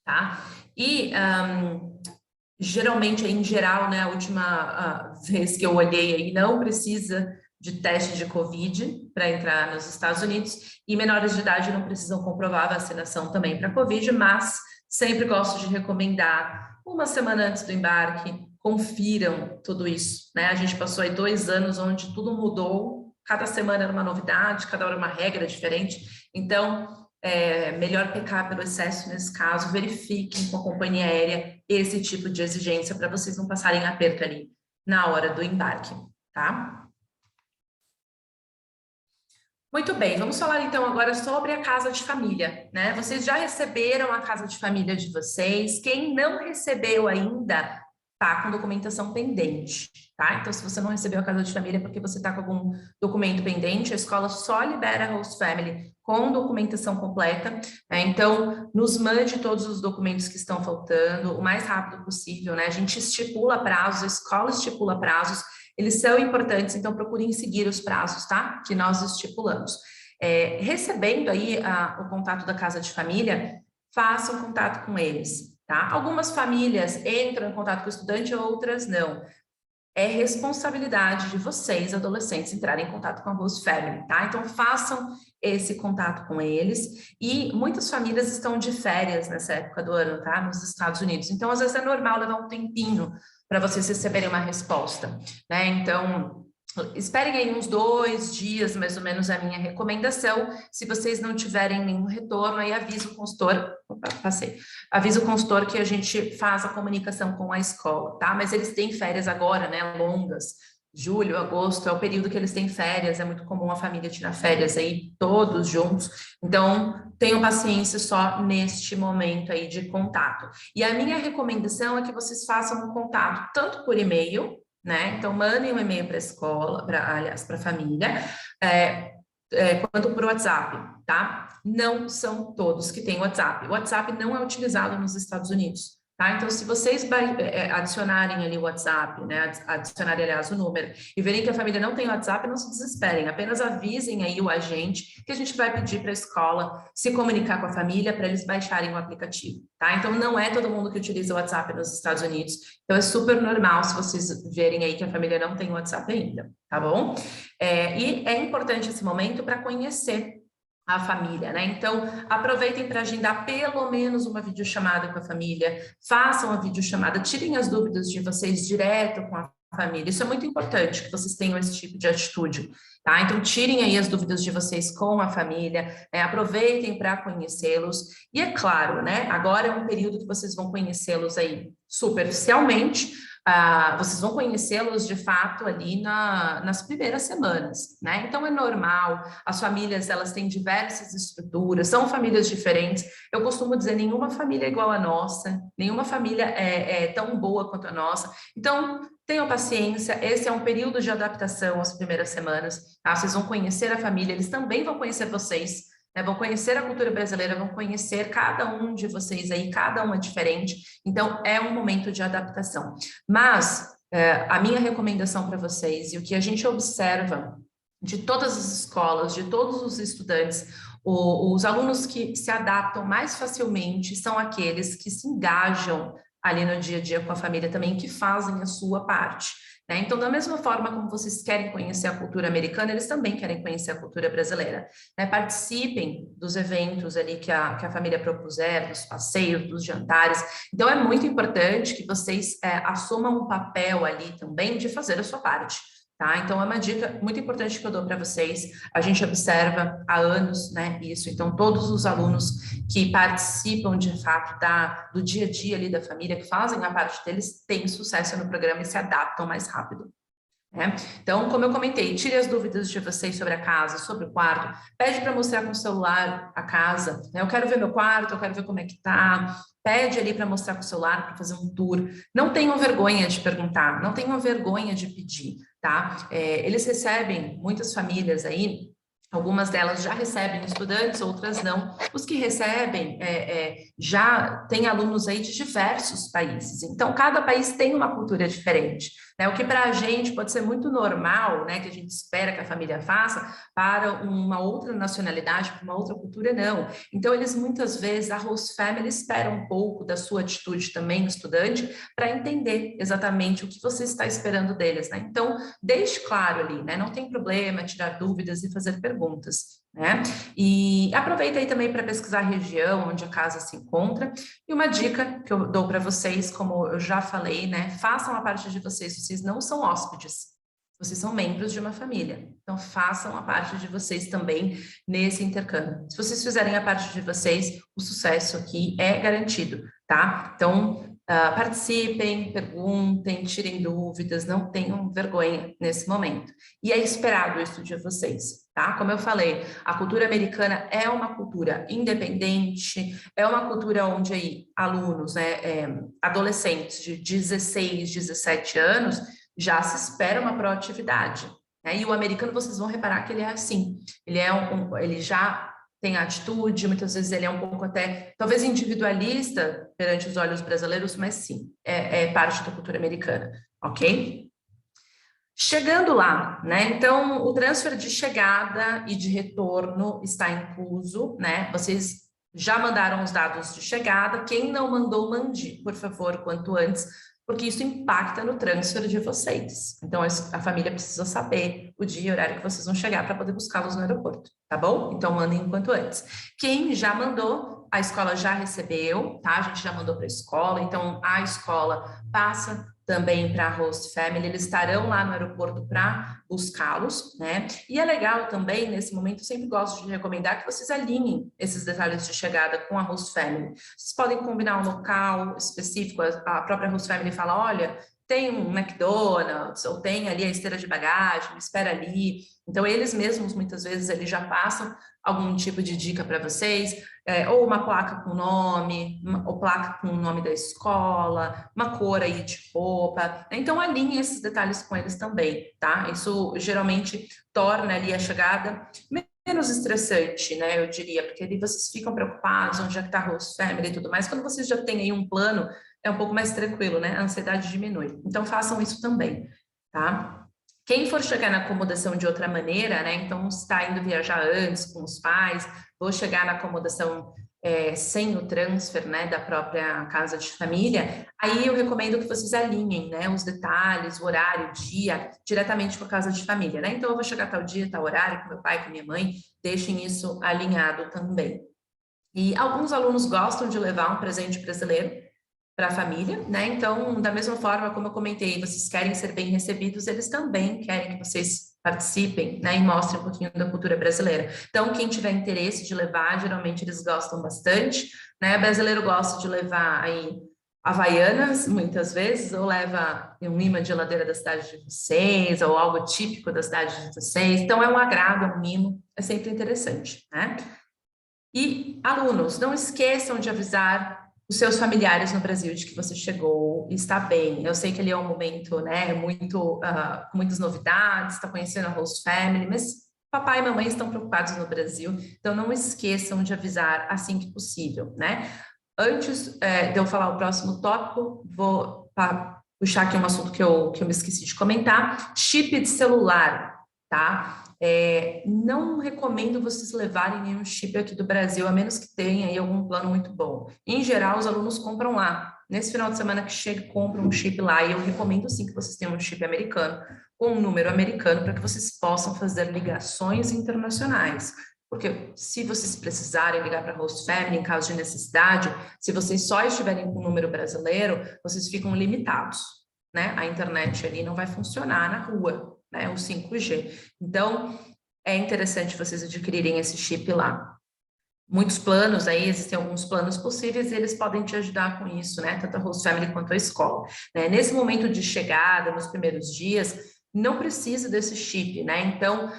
tá? E geralmente, em geral, né, a última vez que eu olhei aí, não precisa de teste de Covid para entrar nos Estados Unidos, e menores de idade não precisam comprovar a vacinação também para Covid, mas sempre gosto de recomendar, uma semana antes do embarque, confiram tudo isso, né? A gente passou aí 2 anos onde tudo mudou, cada semana era uma novidade, cada hora uma regra diferente, então é melhor pecar pelo excesso nesse caso, verifiquem com a companhia aérea esse tipo de exigência para vocês não passarem aperto ali na hora do embarque, tá? Muito bem, vamos falar então agora sobre a casa de família, né? Vocês já receberam a casa de família de vocês? Quem não recebeu ainda, tá com documentação pendente, tá? Então, se você não recebeu a casa de família porque você tá com algum documento pendente, a escola só libera a host family com documentação completa, né? Então, nos mande todos os documentos que estão faltando o mais rápido possível, né? A gente estipula prazos, a escola estipula prazos, eles são importantes, então procurem seguir os prazos, tá? Que nós estipulamos. Recebendo aí o contato da casa de família, façam contato com eles, tá? Algumas famílias entram em contato com o estudante, outras não. É responsabilidade de vocês, adolescentes, entrarem em contato com a host family, tá? Então, façam esse contato com eles. E muitas famílias estão de férias nessa época do ano, tá? Nos Estados Unidos. Então, às vezes é normal levar um tempinho para vocês receberem uma resposta, né? Então, esperem aí uns 2 dias, mais ou menos, a minha recomendação. Se vocês não tiverem nenhum retorno, aí avisa o consultor, avisa o consultor que a gente faz a comunicação com a escola, tá? Mas eles têm férias agora, né, longas, julho, agosto, é o período que eles têm férias, é muito comum a família tirar férias aí, todos juntos, então tenham paciência só neste momento aí de contato. E a minha recomendação é que vocês façam um contato tanto por e-mail, né? Então, mandem um e-mail para a escola, aliás, para a família, quanto por WhatsApp, tá? Não são todos que têm WhatsApp. O WhatsApp não é utilizado nos Estados Unidos, tá? Então, se vocês adicionarem ali o WhatsApp, né? Adicionarem, aliás, o número, e verem que a família não tem WhatsApp, não se desesperem, apenas avisem aí o agente que a gente vai pedir para a escola se comunicar com a família para eles baixarem o aplicativo, tá? Então, não é todo mundo que utiliza o WhatsApp nos Estados Unidos, então é super normal se vocês verem aí que a família não tem WhatsApp ainda, tá bom? E é importante esse momento para conhecer a família, né? Então, aproveitem para agendar pelo menos uma videochamada com a família, façam a videochamada, tirem as dúvidas de vocês direto com a família. Isso é muito importante que vocês tenham esse tipo de atitude, tá? Então, tirem aí as dúvidas de vocês com a família, aproveitem para conhecê-los. E é claro, né? Agora é um período que vocês vão conhecê-los aí superficialmente. Vocês vão conhecê-los de fato ali nas primeiras semanas, né? Então é normal, as famílias elas têm diversas estruturas, são famílias diferentes. Eu costumo dizer, nenhuma família é igual à nossa, nenhuma família é tão boa quanto a nossa. Então, tenham paciência, esse é um período de adaptação as primeiras semanas, tá? Vocês vão conhecer a família, eles também vão conhecer vocês. Vão conhecer a cultura brasileira, vão conhecer cada um de vocês aí, cada um é diferente, então é um momento de adaptação. Mas a minha recomendação para vocês, e o que a gente observa de todas as escolas, de todos os estudantes, os alunos que se adaptam mais facilmente são aqueles que se engajam ali no dia a dia com a família também, que fazem a sua parte. Então, da mesma forma como vocês querem conhecer a cultura americana, eles também querem conhecer a cultura brasileira. Participem dos eventos ali que a família propuser, dos passeios, dos jantares. Então, é muito importante que vocês assumam um papel ali também de fazer a sua parte. Tá? Então, é uma dica muito importante que eu dou para vocês. A gente observa há anos, né, isso. Então, todos os alunos que participam, de fato, do dia a dia ali da família, que fazem a parte deles, têm sucesso no programa e se adaptam mais rápido. Então, como eu comentei, tire as dúvidas de vocês sobre a casa, sobre o quarto, pede para mostrar com o celular a casa, eu quero ver meu quarto, eu quero ver como é que tá, pede ali para mostrar com o celular, para fazer um tour, não tenham vergonha de perguntar, não tenham vergonha de pedir, tá? Eles recebem, muitas famílias aí, algumas delas já recebem estudantes, outras não. Os que recebem já têm alunos aí de diversos países. Então, cada país tem uma cultura diferente, né? O que para a gente pode ser muito normal, né? Que a gente espera que a família faça, para uma outra nacionalidade, para uma outra cultura, não. Então, eles muitas vezes, a host family espera um pouco da sua atitude também, estudante, para entender exatamente o que você está esperando deles, né? Então, deixe claro ali, né? Não tem problema tirar dúvidas e fazer perguntas, né? E aproveita aí também para pesquisar a região onde a casa se encontra. E uma dica que eu dou para vocês, como eu já falei, né? Façam a parte de vocês, vocês não são hóspedes, vocês são membros de uma família. Então, façam a parte de vocês também nesse intercâmbio. Se vocês fizerem a parte de vocês, o sucesso aqui é garantido, tá? Então, participem, perguntem, tirem dúvidas, não tenham vergonha nesse momento. E é esperado isso de vocês, tá? Como eu falei, a cultura americana é uma cultura independente, é uma cultura onde aí alunos, né, adolescentes de 16, 17 anos, já se espera uma proatividade, né? E o americano, vocês vão reparar que ele é assim, ele já tem atitude, muitas vezes ele é um pouco até, talvez individualista perante os olhos brasileiros, mas sim, é parte da cultura americana, ok? Chegando lá, né? Então, o transfer de chegada e de retorno está incluso, né? Vocês já mandaram os dados de chegada, quem não mandou, mande, por favor, quanto antes, porque isso impacta no transfer de vocês. Então, a família precisa saber o dia e horário que vocês vão chegar para poder buscá-los no aeroporto, tá bom? Então, mandem o quanto antes. Quem já mandou, a escola já recebeu, tá? A gente já mandou para a escola, então a escola passa também para a host family, eles estarão lá no aeroporto para buscá-los, né? E é legal também, nesse momento, eu sempre gosto de recomendar que vocês alinhem esses detalhes de chegada com a host family. Vocês podem combinar um local específico, a própria host family fala, olha, tem um McDonald's, ou tem ali a esteira de bagagem, espera ali. Então, eles mesmos, muitas vezes, eles já passam algum tipo de dica para vocês, ou uma placa com nome, ou placa com o nome da escola, uma cor aí de roupa. Então, alinhe esses detalhes com eles também, tá? Isso geralmente torna ali a chegada menos estressante, né, eu diria, porque ali vocês ficam preocupados, onde é que está a host family e tudo mais. Quando vocês já têm aí um plano, é um pouco mais tranquilo, né, a ansiedade diminui. Então, façam isso também, tá? Quem for chegar na acomodação de outra maneira, né, então está indo viajar antes com os pais, vou chegar na acomodação sem o transfer, né, da própria casa de família, aí eu recomendo que vocês alinhem, né, os detalhes, o horário, o dia, diretamente com a casa de família, né? Então eu vou chegar tal dia, tal horário, com meu pai, com minha mãe, deixem isso alinhado também. E alguns alunos gostam de levar um presente brasileiro para a família, né? Então, da mesma forma como eu comentei, vocês querem ser bem recebidos, eles também querem que vocês participem, né? E mostrem um pouquinho da cultura brasileira. Então, quem tiver interesse de levar, geralmente eles gostam bastante, né? O brasileiro gosta de levar aí havaianas, muitas vezes, ou leva um imã de geladeira da cidade de vocês, ou algo típico da cidade de vocês. Então, é um agrado, é um mimo, é sempre interessante, né? E alunos, não esqueçam de avisar os seus familiares no Brasil de que você chegou e está bem. Eu sei que ele é um momento, né, muito com muitas novidades, está conhecendo a host family, mas papai e mamãe estão preocupados no Brasil, então não esqueçam de avisar assim que possível, né? Antes de eu falar o próximo tópico, vou puxar aqui um assunto que eu me esqueci de comentar: chip de celular, tá? Não recomendo vocês levarem nenhum chip aqui do Brasil, a menos que tenha aí algum plano muito bom. Em geral, os alunos compram lá. Nesse final de semana que chega, compram um chip lá. E eu recomendo sim que vocês tenham um chip americano, com um número americano, para que vocês possam fazer ligações internacionais. Porque se vocês precisarem ligar para a host family em caso de necessidade, se vocês só estiverem com um número brasileiro, vocês ficam limitados, né? A internet ali não vai funcionar na rua, né, o 5G. Então, é interessante vocês adquirirem esse chip lá. Muitos planos aí, existem alguns planos possíveis e eles podem te ajudar com isso, né, tanto a host family quanto a escola, né? Nesse momento de chegada, nos primeiros dias, não precisa desse chip, né? Então,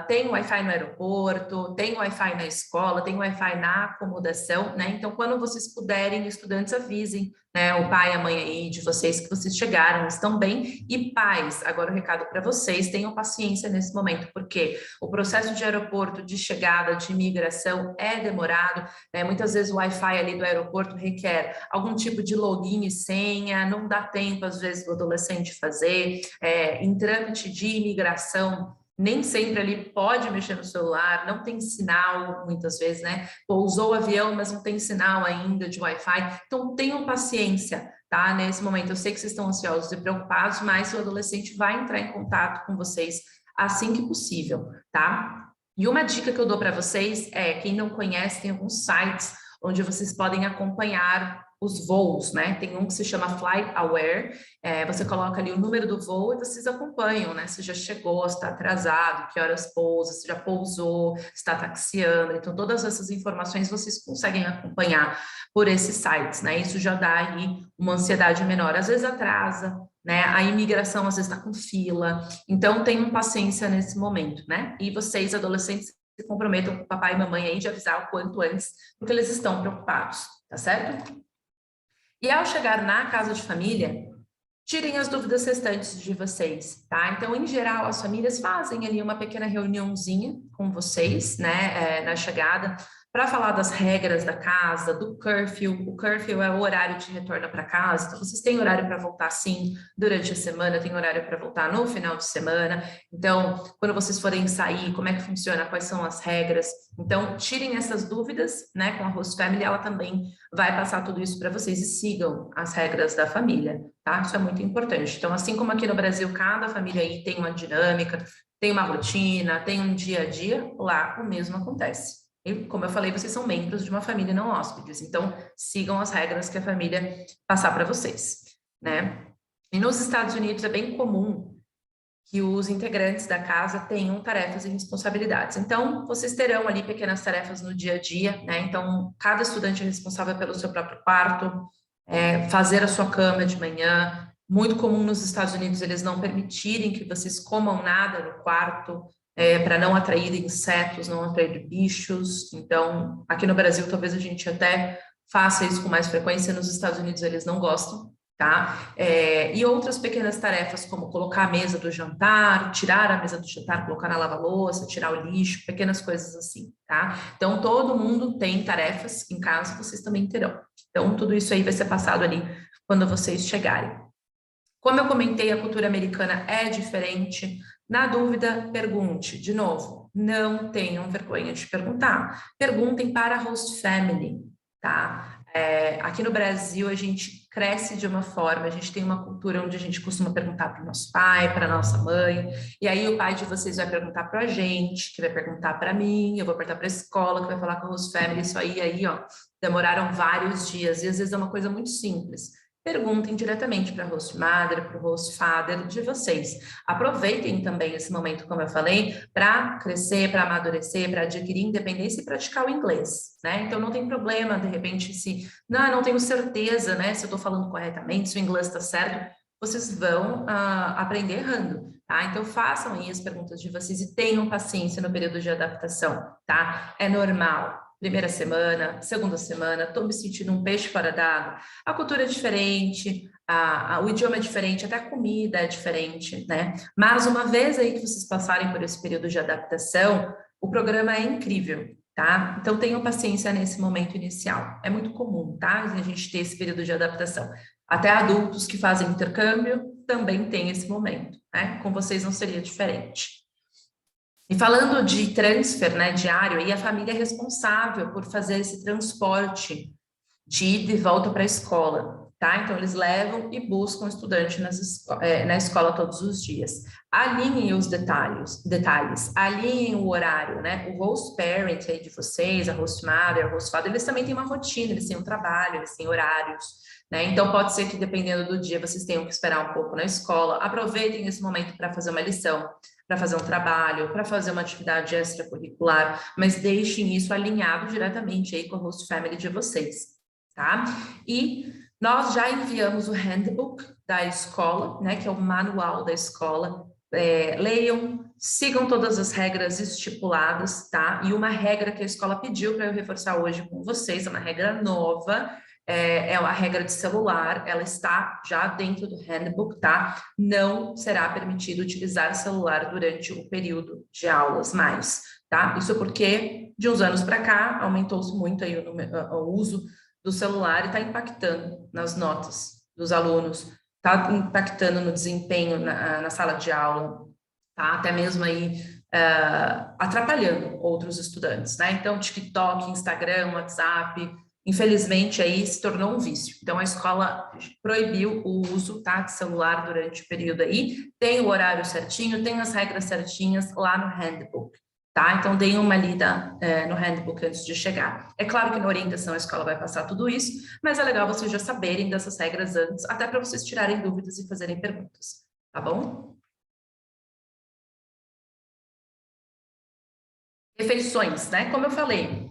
tem Wi-Fi no aeroporto, tem Wi-Fi na escola, tem Wi-Fi na acomodação, né? Então, quando vocês puderem, estudantes avisem, né, o pai e a mãe aí de vocês que vocês chegaram, estão bem. E pais, agora o recado para vocês, tenham paciência nesse momento, porque o processo de aeroporto, de chegada, de imigração é demorado, né? Muitas vezes o Wi-Fi ali do aeroporto requer algum tipo de login e senha, não dá tempo, às vezes, do adolescente fazer, em trâmite de imigração, nem sempre ali pode mexer no celular, não tem sinal, muitas vezes, né? Pousou o avião, mas não tem sinal ainda de Wi-Fi. Então, tenham paciência, tá? Nesse momento, eu sei que vocês estão ansiosos e preocupados, mas o adolescente vai entrar em contato com vocês assim que possível, tá? E uma dica que eu dou para vocês é, quem não conhece, tem alguns sites onde vocês podem acompanhar os voos, né? Tem um que se chama Flight Aware, você coloca ali o número do voo e vocês acompanham, né? Se já chegou, se está atrasado, que horas pousa, se já pousou, se está taxiando. Então, todas essas informações vocês conseguem acompanhar por esses sites, né? Isso já dá aí uma ansiedade menor. Às vezes atrasa, né? A imigração às vezes está com fila. Então, tenham paciência nesse momento, né? E vocês, adolescentes, se comprometam com o papai e mamãe aí de avisar o quanto antes, porque eles estão preocupados, tá certo? E ao chegar na casa de família, tirem as dúvidas restantes de vocês, tá? Então, em geral, as famílias fazem ali uma pequena reuniãozinha com vocês, né, na chegada, para falar das regras da casa, do curfew. O curfew é o horário de retorno para casa, então vocês têm horário para voltar sim durante a semana, tem horário para voltar no final de semana. Então, quando vocês forem sair, como é que funciona, quais são as regras? Então, tirem essas dúvidas, né, com a host family, ela também vai passar tudo isso para vocês e sigam as regras da família, tá? Isso é muito importante. Então, assim como aqui no Brasil, cada família aí tem uma dinâmica, tem uma rotina, tem um dia a dia, lá o mesmo acontece. E, como eu falei, vocês são membros de uma família não hóspedes, então sigam as regras que a família passar para vocês, né? E nos Estados Unidos é bem comum que os integrantes da casa tenham tarefas e responsabilidades. Então, vocês terão ali pequenas tarefas no dia a dia, né? Então, cada estudante é responsável pelo seu próprio quarto, fazer a sua cama de manhã. Muito comum nos Estados Unidos eles não permitirem que vocês comam nada no quarto, para não atrair insetos, não atrair bichos. Então, aqui no Brasil, talvez a gente até faça isso com mais frequência, nos Estados Unidos eles não gostam. tá? E outras pequenas tarefas, como colocar a mesa do jantar, tirar a mesa do jantar, colocar na lava-louça, tirar o lixo, pequenas coisas assim, tá? Então, todo mundo tem tarefas em casa, vocês também terão. Então, tudo isso aí vai ser passado ali quando vocês chegarem. Como eu comentei, a cultura americana é diferente. Na dúvida, pergunte. De novo, não tenham vergonha de perguntar. Perguntem para a host family, tá? Aqui no Brasil, a gente cresce de uma forma, a gente tem uma cultura onde a gente costuma perguntar para o nosso pai, para a nossa mãe, e aí o pai de vocês vai perguntar para a gente, que vai perguntar para mim, eu vou perguntar para a escola, que vai falar com a host family, isso aí, ó, demoraram vários dias, e às vezes é uma coisa muito simples. Perguntem diretamente para a host mother, para o host father de vocês. Aproveitem também esse momento, como eu falei, para crescer, para amadurecer, para adquirir independência e praticar o inglês, né? Então não tem problema, de repente, se não tenho certeza, né, se eu estou falando corretamente, se o inglês está certo, vocês vão aprender errando, tá? Então façam aí as perguntas de vocês e tenham paciência no período de adaptação, tá? É normal. Primeira semana, segunda semana, estou me sentindo um peixe fora d'água. A cultura é diferente, o idioma é diferente, até a comida é diferente, né? Mas uma vez aí que vocês passarem por esse período de adaptação, o programa é incrível, tá? Então tenham paciência nesse momento inicial. É muito comum, tá? A gente ter esse período de adaptação. Até adultos que fazem intercâmbio também têm esse momento, né? Com vocês não seria diferente. E falando de transfer, né, diário, aí a família é responsável por fazer esse transporte de ida e volta para a escola, tá? Então, eles levam e buscam o estudante na escola todos os dias. Alinhem os detalhes, alinhem o horário, né? O host parent aí de vocês, a host mother, a host father, eles também têm uma rotina, eles têm um trabalho, eles têm horários, né? Então, pode ser que, dependendo do dia, vocês tenham que esperar um pouco na escola. Aproveitem esse momento para fazer uma lição, para fazer um trabalho, para fazer uma atividade extracurricular, mas deixem isso alinhado diretamente aí com a host family de vocês, tá? E nós já enviamos o handbook da escola, né, que é o manual da escola. Leiam, sigam todas as regras estipuladas, tá? E uma regra que a escola pediu para eu reforçar hoje com vocês, é uma regra nova, é a regra de celular, ela está já dentro do handbook, tá? Não será permitido utilizar celular durante o período de aulas mais, tá? Isso porque de uns anos para cá aumentou-se muito aí o uso do celular e está impactando nas notas dos alunos, está impactando no desempenho na sala de aula, tá? Até mesmo aí atrapalhando outros estudantes, né? Então, TikTok, Instagram, WhatsApp, infelizmente aí se tornou um vício. Então a escola proibiu o uso, tá, de celular durante o período aí, tem o horário certinho, tem as regras certinhas lá no handbook, tá? Então deem uma lida no handbook antes de chegar. É claro que na orientação a escola vai passar tudo isso, mas é legal vocês já saberem dessas regras antes, até para vocês tirarem dúvidas e fazerem perguntas, tá bom? Refeições, né? Como eu falei,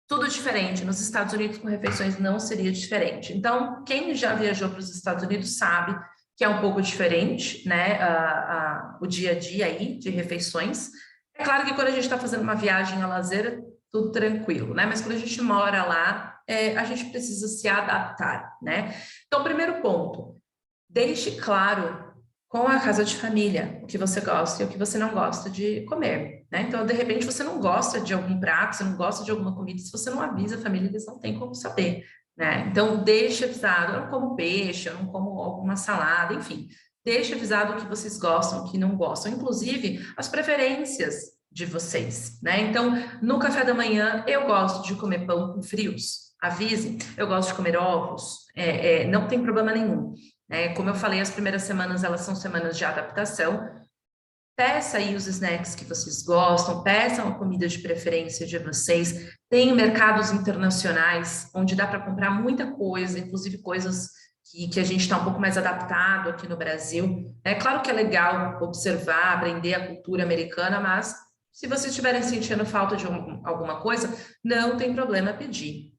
tudo diferente. Nos Estados Unidos, com refeições, não seria diferente. Então, quem já viajou para os Estados Unidos sabe que é um pouco diferente, né? O dia a dia aí de refeições. É claro que quando a gente está fazendo uma viagem a lazer, tudo tranquilo, né? Mas quando a gente mora lá, a gente precisa se adaptar, né? Então, primeiro ponto, deixe claro com a casa de família o que você gosta e o que você não gosta de comer, né? Então, de repente, você não gosta de algum prato, você não gosta de alguma comida, se você não avisa a família, eles não têm como saber, né? Então, deixe avisado, eu não como peixe, eu não como alguma salada, enfim, deixe avisado o que vocês gostam, o que não gostam, inclusive as preferências de vocês, né? Então, no café da manhã, eu gosto de comer pão com frios, avise, eu gosto de comer ovos, não tem problema nenhum. Como eu falei, as primeiras semanas, elas são semanas de adaptação. Peça aí os snacks que vocês gostam, peçam a comida de preferência de vocês. Tem mercados internacionais, onde dá para comprar muita coisa, inclusive coisas que a gente está um pouco mais adaptado aqui no Brasil. É claro que é legal observar, aprender a cultura americana, mas se vocês estiverem sentindo falta de alguma coisa, não tem problema pedir.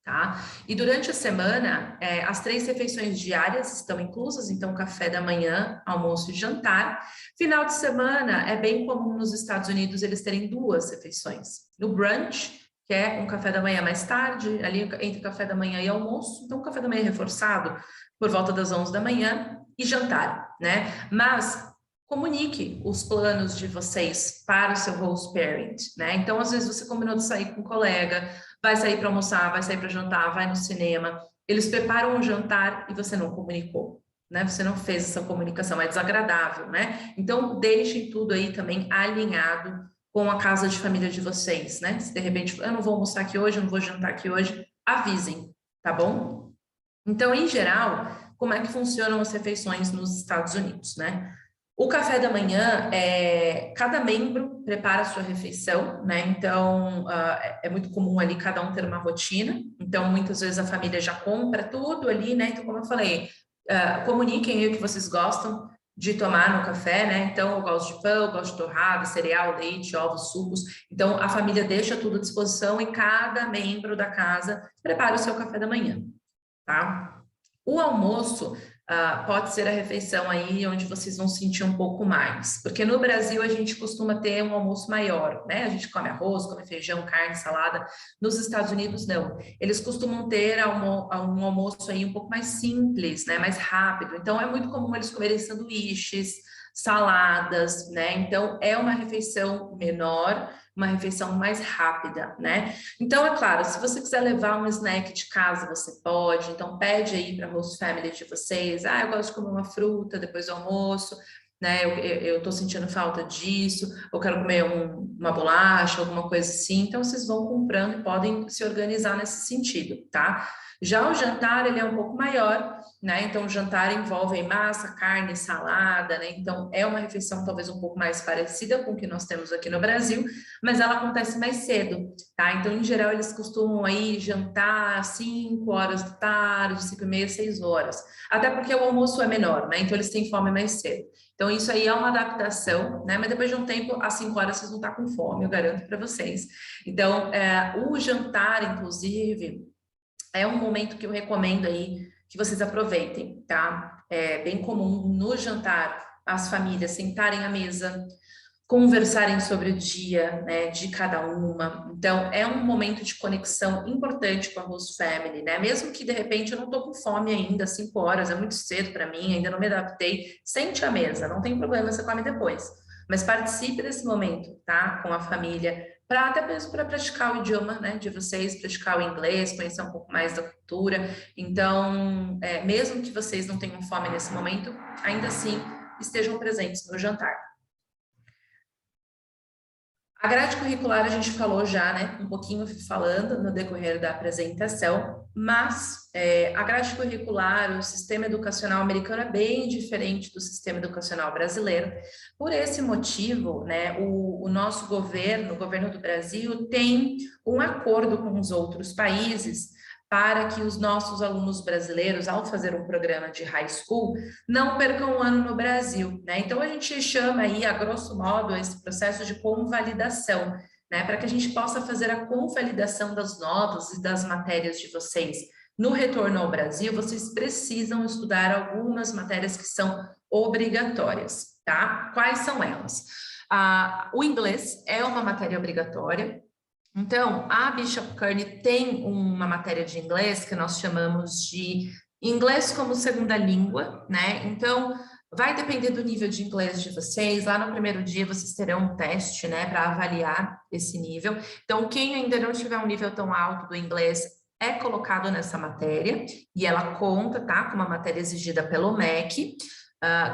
Tá? E durante a semana, as 3 refeições diárias estão inclusas, então café da manhã, almoço e jantar. Final de semana, é bem comum nos Estados Unidos eles terem 2 refeições. No brunch, quer um café da manhã mais tarde, ali entre café da manhã e almoço, então o café da manhã reforçado por volta das 11 da manhã e jantar, né? Mas comunique os planos de vocês para o seu host parent, né? Então, às vezes você combinou de sair com um colega, vai sair para almoçar, vai sair para jantar, vai no cinema, eles preparam um jantar e você não comunicou, né? Você não fez essa comunicação, é desagradável, né? Então, deixem tudo aí também alinhado com a casa de família de vocês, né? Se de repente, eu não vou almoçar aqui hoje, eu não vou jantar aqui hoje, avisem, tá bom? Então, em geral, como é que funcionam as refeições nos Estados Unidos, né? O café da manhã, cada membro prepara a sua refeição, né? Então, é muito comum ali cada um ter uma rotina. Então, muitas vezes a família já compra tudo ali, né? Então, como eu falei, comuniquem aí o que vocês gostam de tomar no café, né? Então, eu gosto de pão, eu gosto de torrada, cereal, leite, ovos, sucos. Então, a família deixa tudo à disposição e cada membro da casa prepara o seu café da manhã, tá? O almoço pode ser a refeição aí onde vocês vão sentir um pouco mais, porque no Brasil a gente costuma ter um almoço maior, né? A gente come arroz, come feijão, carne, salada. Nos Estados Unidos, não. Eles costumam ter um almoço aí um pouco mais simples, né? Mais rápido. Então, é muito comum eles comerem sanduíches, saladas, né? Então, é uma refeição menor, uma refeição mais rápida, né? Então, é claro, se você quiser levar um snack de casa, você pode. Então, pede aí para a host family de vocês. Ah, eu gosto de comer uma fruta depois do almoço, né? Eu tô sentindo falta disso. Eu quero comer uma bolacha, alguma coisa assim. Então, vocês vão comprando e podem se organizar nesse sentido, tá? Já o jantar, ele é um pouco maior, né? Então, o jantar envolve massa, carne, salada, né? Então, é uma refeição talvez um pouco mais parecida com o que nós temos aqui no Brasil, mas ela acontece mais cedo, tá? Então, em geral, eles costumam aí jantar 5 horas da tarde, 5h30, 6 horas. Até porque o almoço é menor, né? Então, eles têm fome mais cedo. Então, isso aí é uma adaptação, né? Mas depois de um tempo, às 5 horas, vocês vão estar com fome, eu garanto para vocês. Então, o jantar, inclusive, é um momento que eu recomendo aí que vocês aproveitem, tá? É bem comum no jantar as famílias sentarem à mesa, conversarem sobre o dia, né, de cada uma. Então, é um momento de conexão importante com a host family, né? Mesmo que de repente eu não tô com fome ainda, 5 horas, é muito cedo para mim, ainda não me adaptei, sente à mesa, não tem problema, você come depois. Mas participe desse momento, tá? Com a família, para até mesmo para praticar o idioma, né, de vocês, praticar o inglês, conhecer um pouco mais da cultura. Então, mesmo que vocês não tenham fome nesse momento, ainda assim estejam presentes no jantar. A grade curricular a gente falou já, né? Um pouquinho falando no decorrer da apresentação, mas a grade curricular, o sistema educacional americano é bem diferente do sistema educacional brasileiro. Por esse motivo, né, o nosso governo, o governo do Brasil, tem um acordo com os outros países para que os nossos alunos brasileiros, ao fazer um programa de high school, não percam um ano no Brasil, né? Então, a gente chama aí, a grosso modo, esse processo de convalidação, né? Para que a gente possa fazer a convalidação das notas e das matérias de vocês. No retorno ao Brasil, vocês precisam estudar algumas matérias que são obrigatórias, tá? Quais são elas? O inglês é uma matéria obrigatória. Então, a Bishop Kearney tem uma matéria de inglês que nós chamamos de inglês como segunda língua, né? Então, vai depender do nível de inglês de vocês. Lá no primeiro dia, vocês terão um teste, né, para avaliar esse nível. Então, quem ainda não tiver um nível tão alto do inglês é colocado nessa matéria e ela conta, tá, com uma matéria exigida pelo MEC.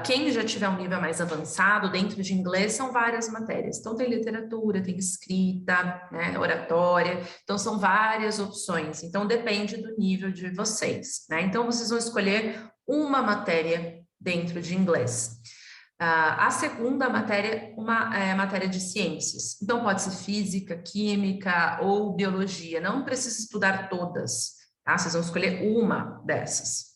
Quem já tiver um nível mais avançado, dentro de inglês, são várias matérias. Então, tem literatura, tem escrita, né, oratória. Então, são várias opções. Então, depende do nível de vocês, né? Então, vocês vão escolher uma matéria dentro de inglês. A segunda matéria, uma matéria de ciências. Então, pode ser física, química ou biologia. Não precisa estudar todas, tá? Vocês vão escolher uma dessas.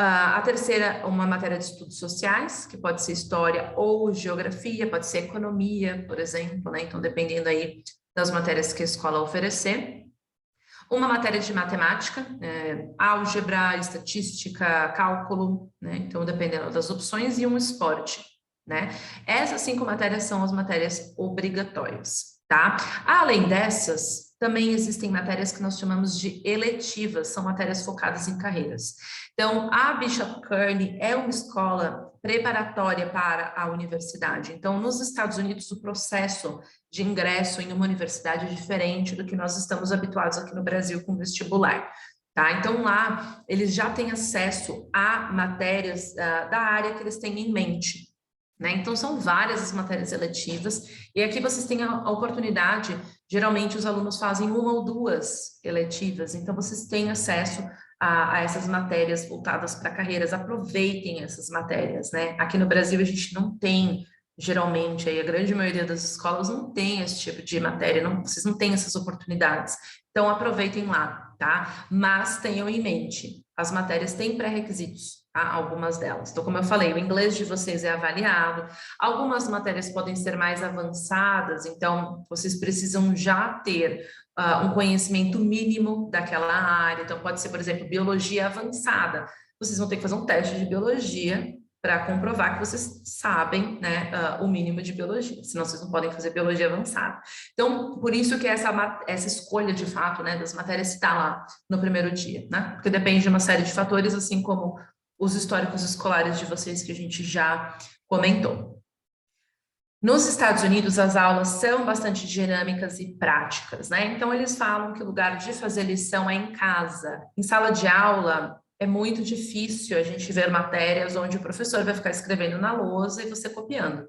A terceira, uma matéria de estudos sociais, que pode ser história ou geografia, pode ser economia, por exemplo, né? Então, dependendo aí das matérias que a escola oferecer. Uma matéria de matemática, álgebra, estatística, cálculo, né? Então, dependendo das opções, e um esporte, né? Essas 5 matérias são as matérias obrigatórias. tá? Além dessas, também existem matérias que nós chamamos de eletivas, são matérias focadas em carreiras. Então, a Bishop Kearney é uma escola preparatória para a universidade. Então, nos Estados Unidos, o processo de ingresso em uma universidade é diferente do que nós estamos habituados aqui no Brasil com vestibular. Tá? Então, lá, eles já têm acesso a matérias da área que eles têm em mente. Né? Então, são várias as matérias eletivas, e aqui vocês têm a oportunidade, geralmente os alunos fazem uma ou duas eletivas, então vocês têm acesso a essas matérias voltadas para carreiras, aproveitem essas matérias, né? Aqui no Brasil a gente não tem, geralmente, aí a grande maioria das escolas não tem esse tipo de matéria, vocês não têm essas oportunidades, então aproveitem lá, tá? Mas tenham em mente, as matérias têm pré-requisitos, tá? Algumas delas. Então, como eu falei, o inglês de vocês é avaliado, algumas matérias podem ser mais avançadas, então vocês precisam já ter um conhecimento mínimo daquela área. Então, pode ser, por exemplo, biologia avançada. Vocês vão ter que fazer um teste de biologia para comprovar que vocês sabem, né, o mínimo de biologia, senão vocês não podem fazer biologia avançada. Então, por isso que essa escolha, de fato, né, das matérias está lá no primeiro dia, né? Porque depende de uma série de fatores, assim como os históricos escolares de vocês que a gente já comentou. Nos Estados Unidos, as aulas são bastante dinâmicas e práticas, né? Então, eles falam que o lugar de fazer lição é em casa. Em sala de aula, é muito difícil a gente ver matérias onde o professor vai ficar escrevendo na lousa e você copiando,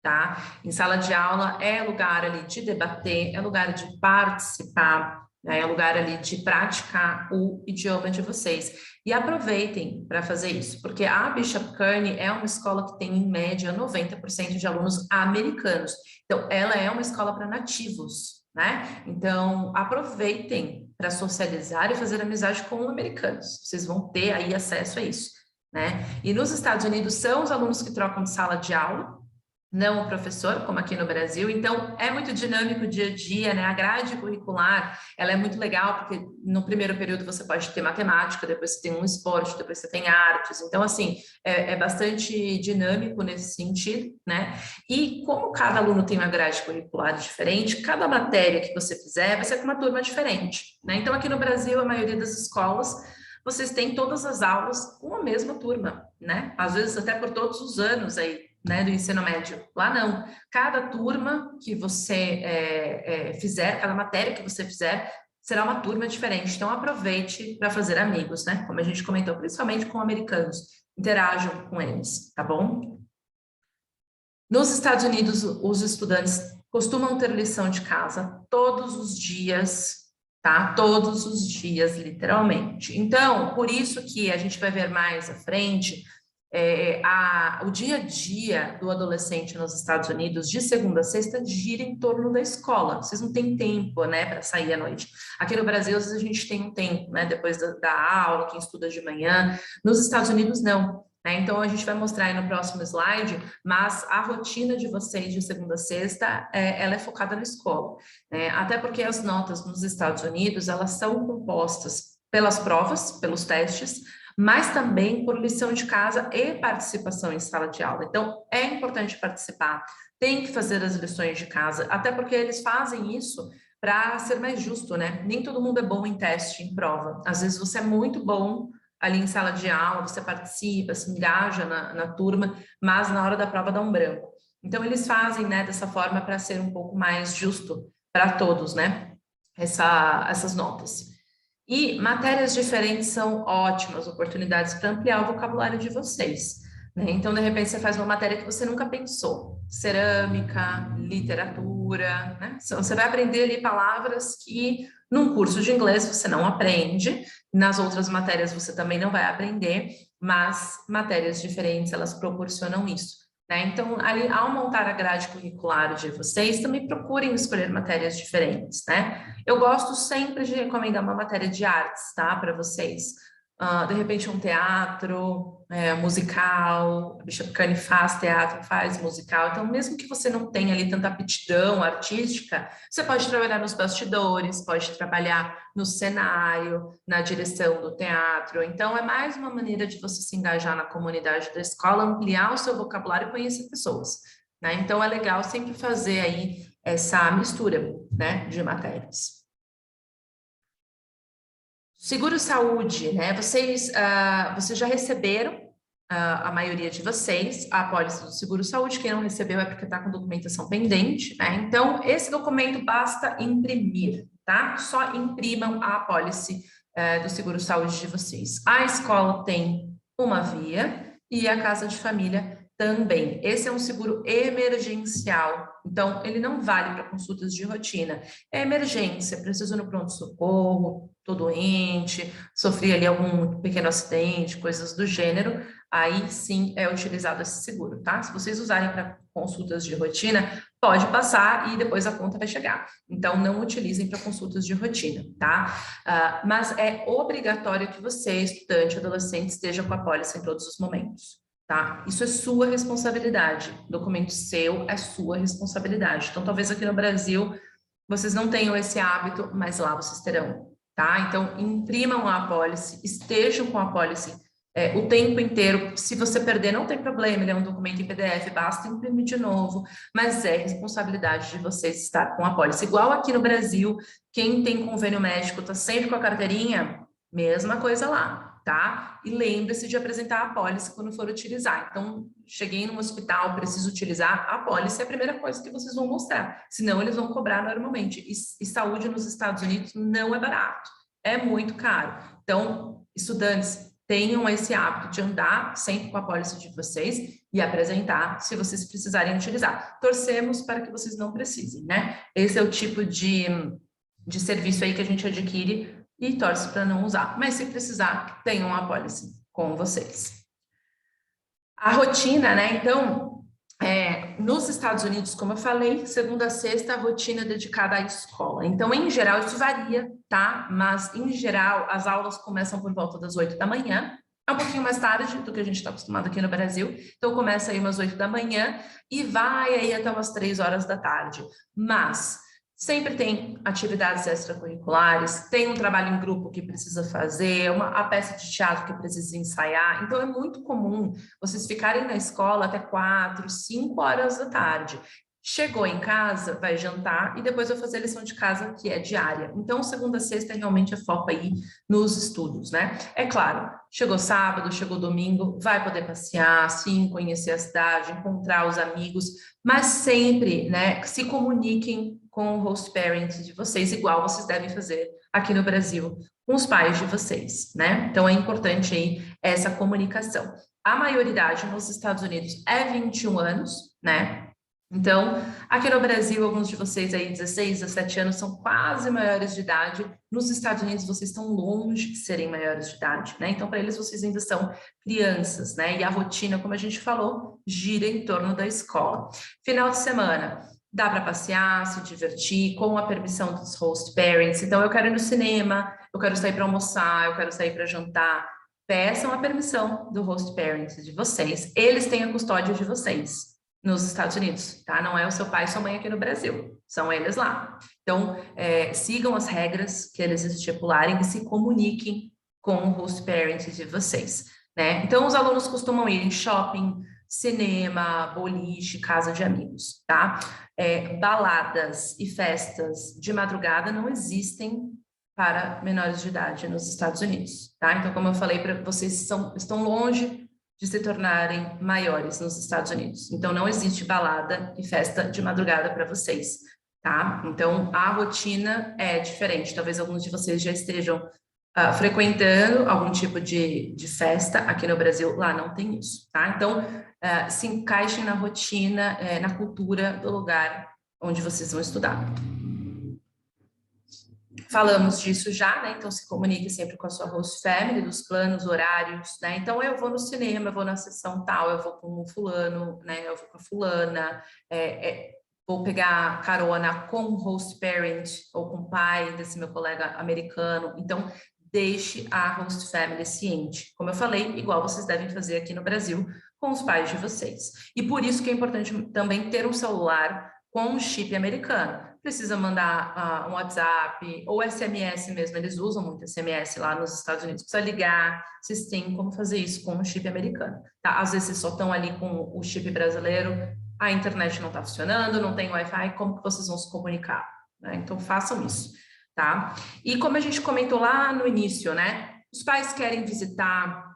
tá? Em sala de aula é lugar ali de debater, é lugar de participar, né? É lugar ali de praticar o idioma de vocês. E aproveitem para fazer isso, porque a Bishop Kearney é uma escola que tem, em média, 90% de alunos americanos. Então, ela é uma escola para nativos, né? Então, aproveitem para socializar e fazer amizade com americanos. Vocês vão ter aí acesso a isso, né? E nos Estados Unidos, são os alunos que trocam de sala de aula, não o professor, como aqui no Brasil. Então, é muito dinâmico o dia a dia, né? A grade curricular, ela é muito legal, porque no primeiro período você pode ter matemática, depois você tem um esporte, depois você tem artes. Então, assim, é bastante dinâmico nesse sentido, né? E como cada aluno tem uma grade curricular diferente, cada matéria que você fizer vai ser com uma turma diferente, né? Então, aqui no Brasil, a maioria das escolas, vocês têm todas as aulas com a mesma turma, né? Às vezes até por todos os anos aí, né, do ensino médio. Lá não. Cada turma que você fizer, cada matéria que você fizer, será uma turma diferente. Então, aproveite para fazer amigos, né? Como a gente comentou, principalmente com americanos. Interajam com eles, tá bom? Nos Estados Unidos, os estudantes costumam ter lição de casa todos os dias, tá? Todos os dias, literalmente. Então, por isso que a gente vai ver mais à frente o dia a dia do adolescente nos Estados Unidos, de segunda a sexta, gira em torno da escola. Vocês não têm tempo, né, para sair à noite. Aqui no Brasil, às vezes a gente tem um tempo, né, depois da aula, quem estuda de manhã. Nos Estados Unidos, não. Né? Então, a gente vai mostrar aí no próximo slide, mas a rotina de vocês de segunda a sexta, ela é focada na escola. Né? Até porque as notas nos Estados Unidos, elas são compostas pelas provas, pelos testes, mas também por lição de casa e participação em sala de aula. Então, é importante participar, tem que fazer as lições de casa, até porque eles fazem isso para ser mais justo, né? Nem todo mundo é bom em teste, em prova. Às vezes você é muito bom ali em sala de aula, você participa, se engaja na turma, mas na hora da prova dá um branco. Então, eles fazem, né, dessa forma para ser um pouco mais justo para todos, né? Essas notas. E matérias diferentes são ótimas oportunidades para ampliar o vocabulário de vocês, né? Então, de repente, você faz uma matéria que você nunca pensou. Cerâmica, literatura, né? Você vai aprender ali palavras que num curso de inglês você não aprende, nas outras matérias você também não vai aprender, mas matérias diferentes, elas proporcionam isso. Né? Então, ali, ao montar a grade curricular de vocês, também procurem escolher matérias diferentes, né? Eu gosto sempre de recomendar uma matéria de artes, tá? Para vocês. De repente, um teatro, musical, a Bishop Kearney faz teatro, faz musical. Então, mesmo que você não tenha ali tanta aptidão artística, você pode trabalhar nos bastidores, pode trabalhar no cenário, na direção do teatro. Então, é mais uma maneira de você se engajar na comunidade da escola, ampliar o seu vocabulário e conhecer pessoas. Né? Então, é legal sempre fazer aí essa mistura, né, de matérias. Seguro-saúde, né? Vocês já receberam, a maioria de vocês, a apólice do seguro-saúde. Quem não recebeu é porque está com documentação pendente, né? Então, esse documento basta imprimir, tá? Só imprimam a apólice do seguro-saúde de vocês. A escola tem uma via e a casa de família também. Esse é um seguro emergencial, então ele não vale para consultas de rotina. É emergência, preciso ir no pronto-socorro, tô doente, sofri ali algum pequeno acidente, coisas do gênero, aí sim é utilizado esse seguro, tá? Se vocês usarem para consultas de rotina, pode passar e depois a conta vai chegar. Então, não utilizem para consultas de rotina, tá? Mas é obrigatório que você, estudante, adolescente, esteja com a apólice em todos os momentos. Tá? Isso é sua responsabilidade. Documento seu é sua responsabilidade. Então, talvez aqui no Brasil vocês não tenham esse hábito, mas lá vocês terão, tá? Então, imprimam a apólice, estejam com a apólice o tempo inteiro. Se você perder, não tem problema, ele é um documento em PDF, basta imprimir de novo, mas é responsabilidade de vocês estar com a apólice. Igual aqui no Brasil, quem tem convênio médico está sempre com a carteirinha, mesma coisa lá. Tá? E lembre-se de apresentar a apólice quando for utilizar. Então, cheguei num hospital, preciso utilizar a apólice, é a primeira coisa que vocês vão mostrar. Senão, eles vão cobrar normalmente. E saúde nos Estados Unidos não é barato, é muito caro. Então, estudantes, tenham esse hábito de andar sempre com a apólice de vocês e apresentar se vocês precisarem utilizar. Torcemos para que vocês não precisem, né? Esse é o tipo de serviço aí que a gente adquire e torce para não usar. Mas se precisar, tenham uma apólice com vocês. A rotina, né? Então, nos Estados Unidos, como eu falei, segunda a sexta, a rotina é dedicada à escola. Então, em geral, isso varia, tá? Mas, em geral, as aulas começam por volta das 8 da manhã. É um pouquinho mais tarde do que a gente está acostumado aqui no Brasil. Então, começa aí umas 8 da manhã e vai aí até umas 3 horas da tarde. Mas sempre tem atividades extracurriculares, tem um trabalho em grupo que precisa fazer, a peça de teatro que precisa ensaiar. Então, é muito comum vocês ficarem na escola até 4, 5 horas da tarde. Chegou em casa, vai jantar e depois vai fazer a lição de casa, que é diária. Então, segunda a sexta realmente é foco aí nos estudos, né? É claro, chegou sábado, chegou domingo, vai poder passear, sim, conhecer a cidade, encontrar os amigos, mas sempre, né, se comuniquem com o host parent de vocês, igual vocês devem fazer aqui no Brasil com os pais de vocês, né? Então, é importante aí essa comunicação. A maioridade nos Estados Unidos é 21 anos, né? Então, aqui no Brasil, alguns de vocês aí, 16, 17 anos, são quase maiores de idade. Nos Estados Unidos, vocês estão longe de serem maiores de idade, né? Então, para eles, vocês ainda são crianças, né? E a rotina, como a gente falou, gira em torno da escola. Final de semana, dá para passear, se divertir, com a permissão dos host parents. Então, eu quero ir no cinema, eu quero sair para almoçar, eu quero sair para jantar. Peçam a permissão do host parent de vocês. Eles têm a custódia de vocês nos Estados Unidos, tá? Não é o seu pai e sua mãe aqui no Brasil, são eles lá. Então, sigam as regras que eles estipularem e se comuniquem com o host parent de vocês, né? Então, os alunos costumam ir em shopping, cinema, boliche, casa de amigos, tá? Baladas e festas de madrugada não existem para menores de idade nos Estados Unidos, tá? Então, como eu falei, para vocês estão longe de se tornarem maiores nos Estados Unidos. Então, não existe balada e festa de madrugada para vocês, tá? Então, a rotina é diferente. Talvez alguns de vocês já estejam frequentando algum tipo de festa aqui no Brasil. Lá não tem isso, tá? Então, se encaixem na rotina, na cultura do lugar onde vocês vão estudar. Falamos disso já, né? Então, se comunique sempre com a sua host family, dos planos, horários, né? Então, eu vou no cinema, eu vou na sessão tal, eu vou com o fulano, né? Eu vou com a fulana, vou pegar carona com o host parent ou com o pai desse meu colega americano. Então, deixe a host family ciente. Como eu falei, igual vocês devem fazer aqui no Brasil com os pais de vocês. E por isso que é importante também ter um celular com um chip americano. Precisa mandar um WhatsApp ou SMS mesmo, eles usam muito SMS lá nos Estados Unidos. Precisa ligar, vocês têm como fazer isso com um chip americano, tá? Às vezes vocês só estão ali com o chip brasileiro, a internet não está funcionando, não tem Wi-Fi, como que vocês vão se comunicar? Né? Então, façam isso, tá? E como a gente comentou lá no início, né? Os pais querem visitar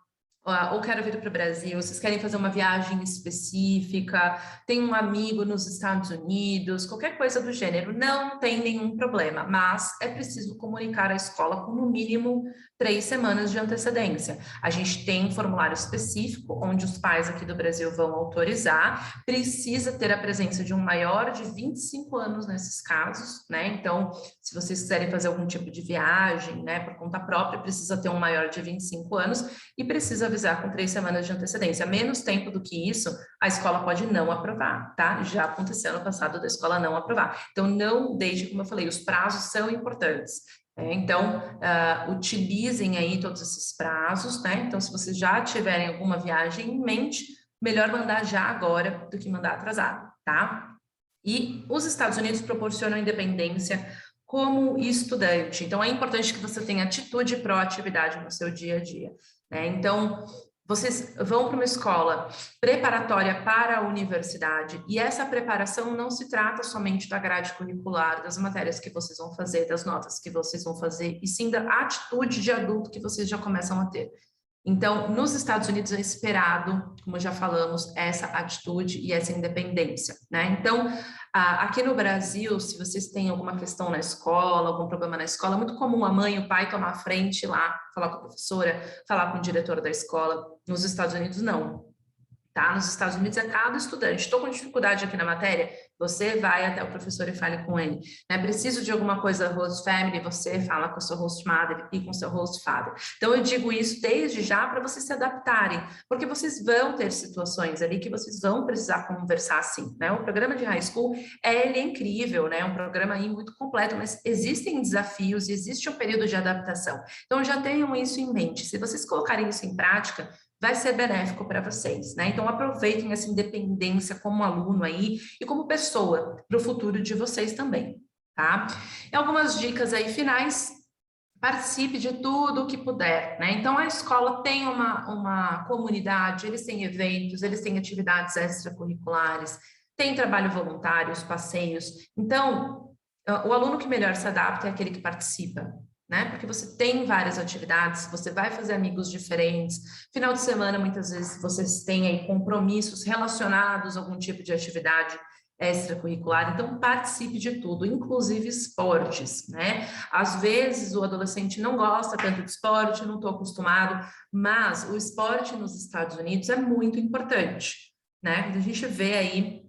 ou quero vir para o Brasil, vocês querem fazer uma viagem específica, tem um amigo nos Estados Unidos, qualquer coisa do gênero, não tem nenhum problema, mas é preciso comunicar à escola com no mínimo 3 semanas de antecedência. A gente tem um formulário específico, onde os pais aqui do Brasil vão autorizar, precisa ter a presença de um maior de 25 anos nesses casos, né? Então, se vocês quiserem fazer algum tipo de viagem, né, por conta própria, precisa ter um maior de 25 anos e precisa avisar com 3 semanas de antecedência. Menos tempo do que isso, a escola pode não aprovar, tá? Já aconteceu no passado da escola não aprovar. Então, não deixe, como eu falei, os prazos são importantes. Então, utilizem aí todos esses prazos, né? Então, se vocês já tiverem alguma viagem em mente, melhor mandar já agora do que mandar atrasado, tá? E os Estados Unidos proporcionam independência como estudante. Então, é importante que você tenha atitude e proatividade no seu dia a dia, né? Então, vocês vão para uma escola preparatória para a universidade e essa preparação não se trata somente da grade curricular, das matérias que vocês vão fazer, das notas que vocês vão fazer, e sim da atitude de adulto que vocês já começam a ter. Então, nos Estados Unidos é esperado, como já falamos, essa atitude e essa independência, né? Então, aqui no Brasil, se vocês têm alguma questão na escola, algum problema na escola, é muito comum a mãe e o pai tomar a frente lá, falar com a professora, falar com o diretor da escola. Nos Estados Unidos, não. Tá? Nos Estados Unidos é cada estudante. Estou com dificuldade aqui na matéria, você vai até o professor e fale com ele. Né? Preciso de alguma coisa host family, você fala com o seu host mother e com o seu host father. Então eu digo isso desde já para vocês se adaptarem, porque vocês vão ter situações ali que vocês vão precisar conversar assim. Né? O programa de high school ele é incrível, né? É um programa aí muito completo, mas existem desafios e existe um período de adaptação. Então já tenham isso em mente. Se vocês colocarem isso em prática, vai ser benéfico para vocês, né? Então aproveitem essa independência como aluno aí e como pessoa para o futuro de vocês também, tá? E algumas dicas aí finais: participe de tudo o que puder, né? Então a escola tem uma comunidade, eles têm eventos, eles têm atividades extracurriculares, tem trabalho voluntário, os passeios. Então o aluno que melhor se adapta é aquele que participa, né? Porque você tem várias atividades, você vai fazer amigos diferentes. Final de semana, muitas vezes, vocês têm aí compromissos relacionados a algum tipo de atividade extracurricular, então participe de tudo, inclusive esportes, né? Às vezes o adolescente não gosta tanto de esporte, não estou acostumado, mas o esporte nos Estados Unidos é muito importante, né? A gente vê aí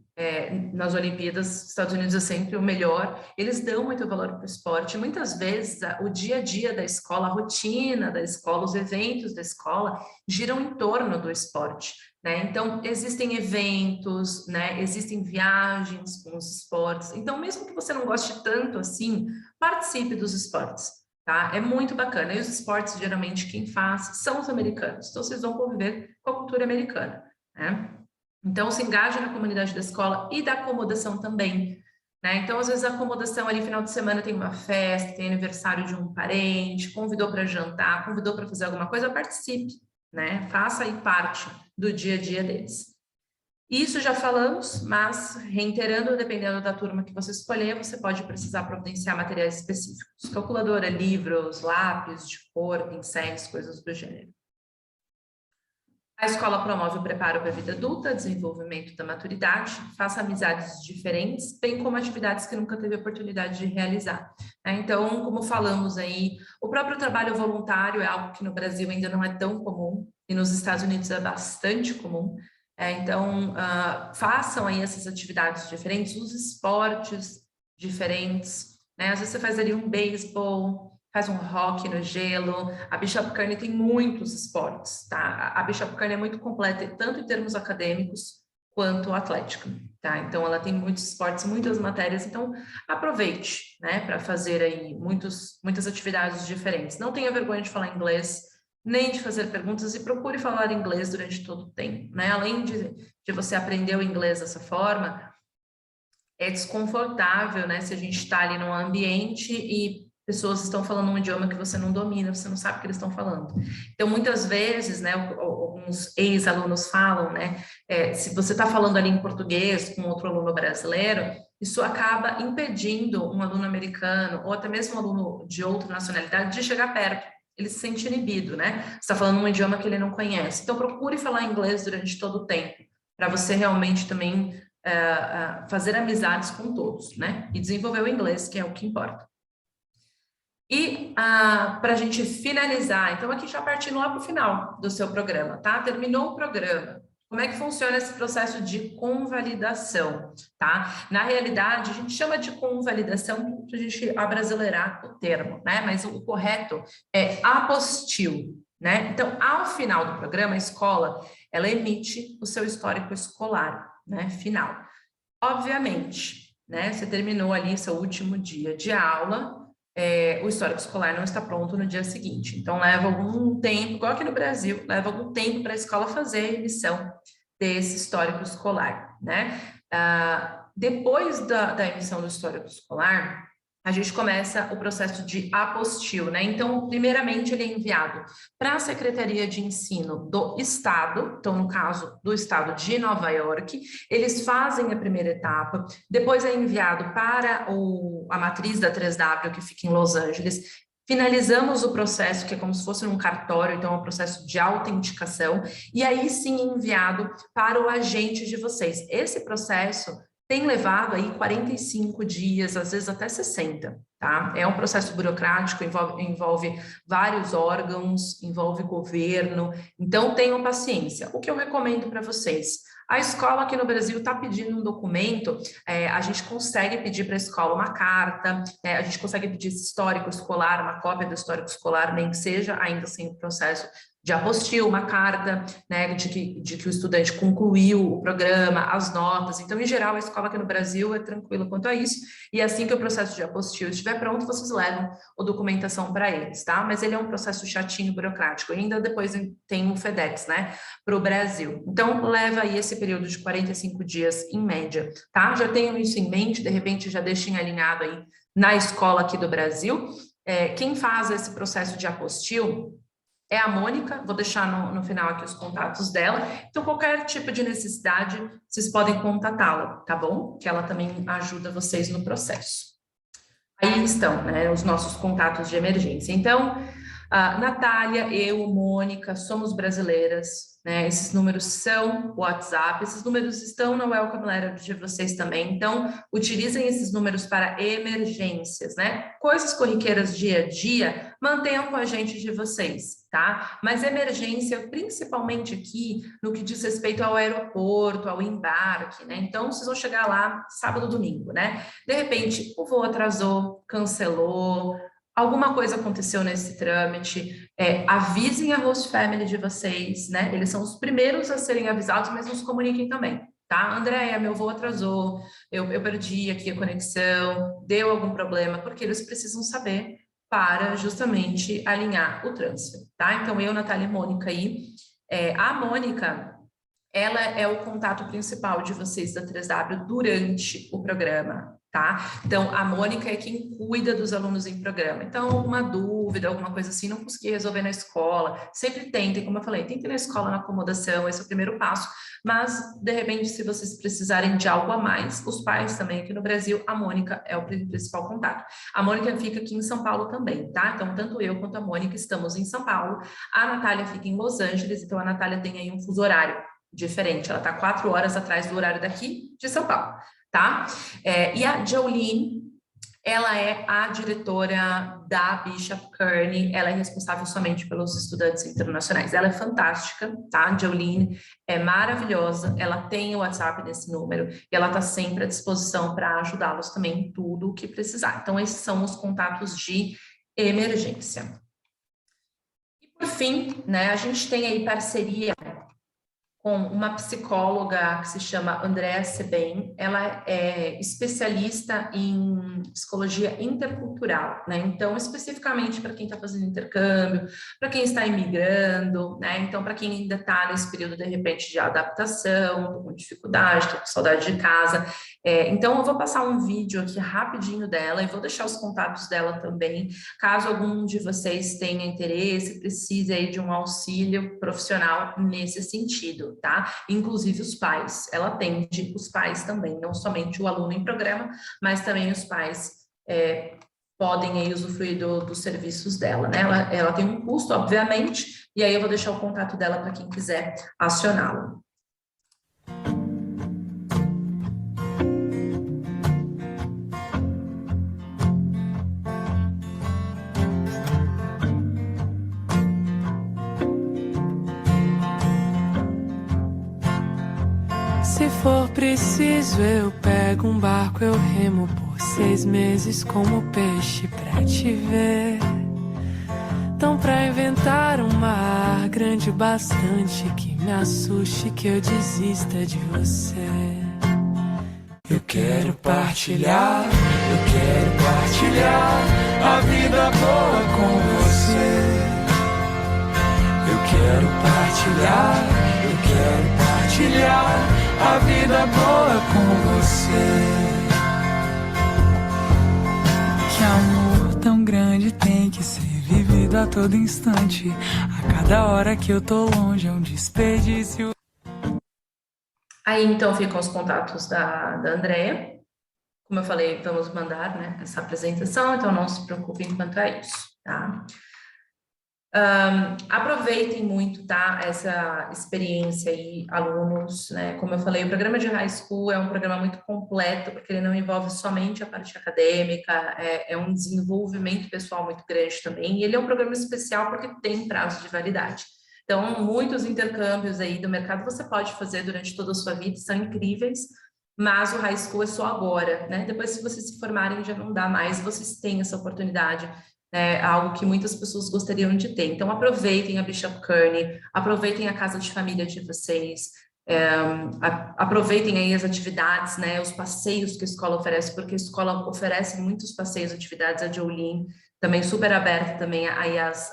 nas Olimpíadas, Estados Unidos é sempre o melhor, eles dão muito valor para o esporte, muitas vezes o dia a dia da escola, a rotina da escola, os eventos da escola giram em torno do esporte, né? Então, existem eventos, né? Existem viagens com os esportes, então mesmo que você não goste tanto assim, participe dos esportes, tá? É muito bacana, e os esportes, geralmente, quem faz são os americanos, então vocês vão conviver com a cultura americana, né? Então, se engaje na comunidade da escola e da acomodação também, né? Então, às vezes, a acomodação ali, final de semana, tem uma festa, tem aniversário de um parente, convidou para jantar, convidou para fazer alguma coisa, participe, né? Faça aí parte do dia a dia deles. Isso já falamos, mas reiterando, dependendo da turma que você escolher, você pode precisar providenciar materiais específicos. Calculadora, livros, lápis de cor, pincéis, coisas do gênero. A escola promove o preparo para a vida adulta, desenvolvimento da maturidade, faça amizades diferentes, bem como atividades que nunca teve oportunidade de realizar. Então, como falamos aí, o próprio trabalho voluntário é algo que no Brasil ainda não é tão comum, e nos Estados Unidos é bastante comum. Então, façam aí essas atividades diferentes, os esportes diferentes, né? Às vezes você faz ali um beisebol, faz um hockey no gelo. A Bishop Kearney tem muitos esportes, tá? A Bishop Kearney é muito completa, tanto em termos acadêmicos quanto atlética, tá? Então, ela tem muitos esportes, muitas matérias, então aproveite, né, para fazer aí muitas atividades diferentes. Não tenha vergonha de falar inglês, nem de fazer perguntas, e procure falar inglês durante todo o tempo, né? Além de você aprender o inglês dessa forma, é desconfortável, né, se a gente está ali num ambiente e pessoas estão falando um idioma que você não domina, você não sabe o que eles estão falando. Então, muitas vezes, né, alguns ex-alunos falam, né, se você está falando ali em português com outro aluno brasileiro, isso acaba impedindo um aluno americano ou até mesmo um aluno de outra nacionalidade de chegar perto. Ele se sente inibido, né? Você está falando um idioma que ele não conhece. Então, procure falar inglês durante todo o tempo, para você realmente também fazer amizades com todos, né? E desenvolver o inglês, que é o que importa. E para a gente finalizar, então aqui já partindo lá para o final do seu programa, tá? Terminou o programa. Como é que funciona esse processo de convalidação, tá? Na realidade, a gente chama de convalidação para a gente abrasileirar o termo, né? Mas o correto é apostille, né? Então, ao final do programa, a escola, ela emite o seu histórico escolar, né? Final. Obviamente, né? Você terminou ali seu último dia de aula, o histórico escolar não está pronto no dia seguinte. Então, leva algum tempo, igual aqui no Brasil, leva algum tempo para a escola fazer a emissão desse histórico escolar, né? Depois da emissão do histórico escolar, a gente começa o processo de apostille, né? Então, primeiramente, ele é enviado para a Secretaria de Ensino do Estado, então, no caso do Estado de Nova York, eles fazem a primeira etapa, depois é enviado para a matriz da 3W, que fica em Los Angeles. Finalizamos o processo, que é como se fosse um cartório, então é um processo de autenticação, e aí sim enviado para o agente de vocês. Esse processo tem levado aí 45 dias, às vezes até 60, tá? É um processo burocrático, envolve vários órgãos, envolve governo, então tenham paciência. O que eu recomendo para vocês? A escola aqui no Brasil está pedindo um documento, a gente consegue pedir para a escola uma carta, a gente consegue pedir esse histórico escolar, uma cópia do histórico escolar, nem que seja ainda sem o processo de apostille, uma carta, né, de que o estudante concluiu o programa, as notas. Então, em geral, a escola aqui no Brasil é tranquila quanto a isso, e assim que o processo de apostille estiver pronto, vocês levam a documentação para eles, tá? Mas ele é um processo chatinho, burocrático. E ainda depois tem o FedEx, né, para o Brasil. Então, leva aí esse período de 45 dias em média, tá? Já tenham isso em mente, de repente já deixem alinhado aí na escola aqui do Brasil. Quem faz esse processo de apostille é a Mônica, vou deixar no final aqui os contatos dela. Então, qualquer tipo de necessidade, vocês podem contatá-la, tá bom? Que ela também ajuda vocês no processo. Aí estão, né, os nossos contatos de emergência. Então, Natália, eu, Mônica, somos brasileiras, né? Esses números são WhatsApp, esses números estão na Welcome Letter de vocês também. Então, utilizem esses números para emergências, né? Coisas corriqueiras dia a dia, mantenham com a gente de vocês, tá? Mas emergência, principalmente aqui, no que diz respeito ao aeroporto, ao embarque, né? Então, vocês vão chegar lá sábado, domingo, né? De repente, o voo atrasou, cancelou, alguma coisa aconteceu nesse trâmite, avisem a host family de vocês, né? Eles são os primeiros a serem avisados, mas nos comuniquem também, tá? Andréia, meu voo atrasou, eu perdi aqui a conexão, deu algum problema, porque eles precisam saber para justamente alinhar o transfer, tá? Então, eu, Natália e Mônica aí. A Mônica, ela é o contato principal de vocês da 3W durante o programa, tá? Então, a Mônica é quem cuida dos alunos em programa. Então, alguma dúvida, alguma coisa assim, não consegui resolver na escola, sempre tentem, como eu falei, tentem na escola, na acomodação, esse é o primeiro passo, mas, de repente, se vocês precisarem de algo a mais, os pais também aqui no Brasil, a Mônica é o principal contato. A Mônica fica aqui em São Paulo também, tá? Então, tanto eu quanto a Mônica estamos em São Paulo, a Natália fica em Los Angeles, então a Natália tem aí um fuso horário diferente, ela está 4 horas atrás do horário daqui de São Paulo, tá? E a Jolene, ela é a diretora da Bishop Kearney, ela é responsável somente pelos estudantes internacionais, ela é fantástica, tá? A Jolene é maravilhosa, ela tem o WhatsApp nesse número, e ela está sempre à disposição para ajudá-los também em tudo o que precisar. Então, esses são os contatos de emergência. E, por fim, né, a gente tem aí parceria com uma psicóloga que se chama Andréa Sebem, ela é especialista em psicologia intercultural, né? Então, especificamente para quem está fazendo intercâmbio, para quem está imigrando, né? Então, para quem ainda está nesse período, de repente, de adaptação, com dificuldade, está com saudade de casa, Então, eu vou passar um vídeo aqui rapidinho dela e vou deixar os contatos dela também, caso algum de vocês tenha interesse, precise aí de um auxílio profissional nesse sentido, tá? Inclusive os pais, ela atende os pais também, não somente o aluno em programa, mas também os pais podem aí usufruir dos serviços dela, né? Ela tem um custo, obviamente, e aí eu vou deixar o contato dela para quem quiser acioná-la. Se for preciso, eu pego um barco, eu remo por 6 meses como peixe pra te ver. Então pra inventar um mar grande bastante que me assuste, que eu desista de você. Eu quero partilhar a vida boa com você. Eu quero partilhar a vida boa com você. Que amor tão grande tem que ser vivido a todo instante. A cada hora que eu tô longe é um desperdício. Aí, então, ficam os contatos da Andrea. Como eu falei, vamos mandar, né, essa apresentação, então não se preocupem quanto a isso, tá? Aproveitem muito, tá, essa experiência aí, alunos, né? Como eu falei, o programa de High School é um programa muito completo, porque ele não envolve somente a parte acadêmica, é um desenvolvimento pessoal muito grande também, e ele é um programa especial porque tem prazo de validade. Então, muitos intercâmbios aí do mercado você pode fazer durante toda a sua vida, são incríveis, mas o High School é só agora, né? Depois, se vocês se formarem, já não dá mais, vocês têm essa oportunidade, algo que muitas pessoas gostariam de ter. Então, aproveitem a Bishop Kearney, aproveitem a casa de família de vocês, aproveitem aí as atividades, né, os passeios que a escola oferece, porque a escola oferece muitos passeios, atividades, a Jolene também super aberta também aí as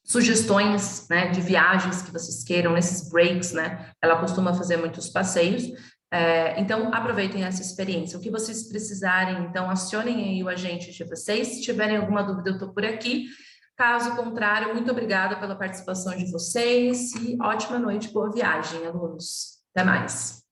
sugestões, né, de viagens que vocês queiram, nesses breaks, né, ela costuma fazer muitos passeios. Então, aproveitem essa experiência. O que vocês precisarem, então, acionem aí o agente de vocês. Se tiverem alguma dúvida, eu estou por aqui. Caso contrário, muito obrigada pela participação de vocês e ótima noite, boa viagem, alunos. Até mais.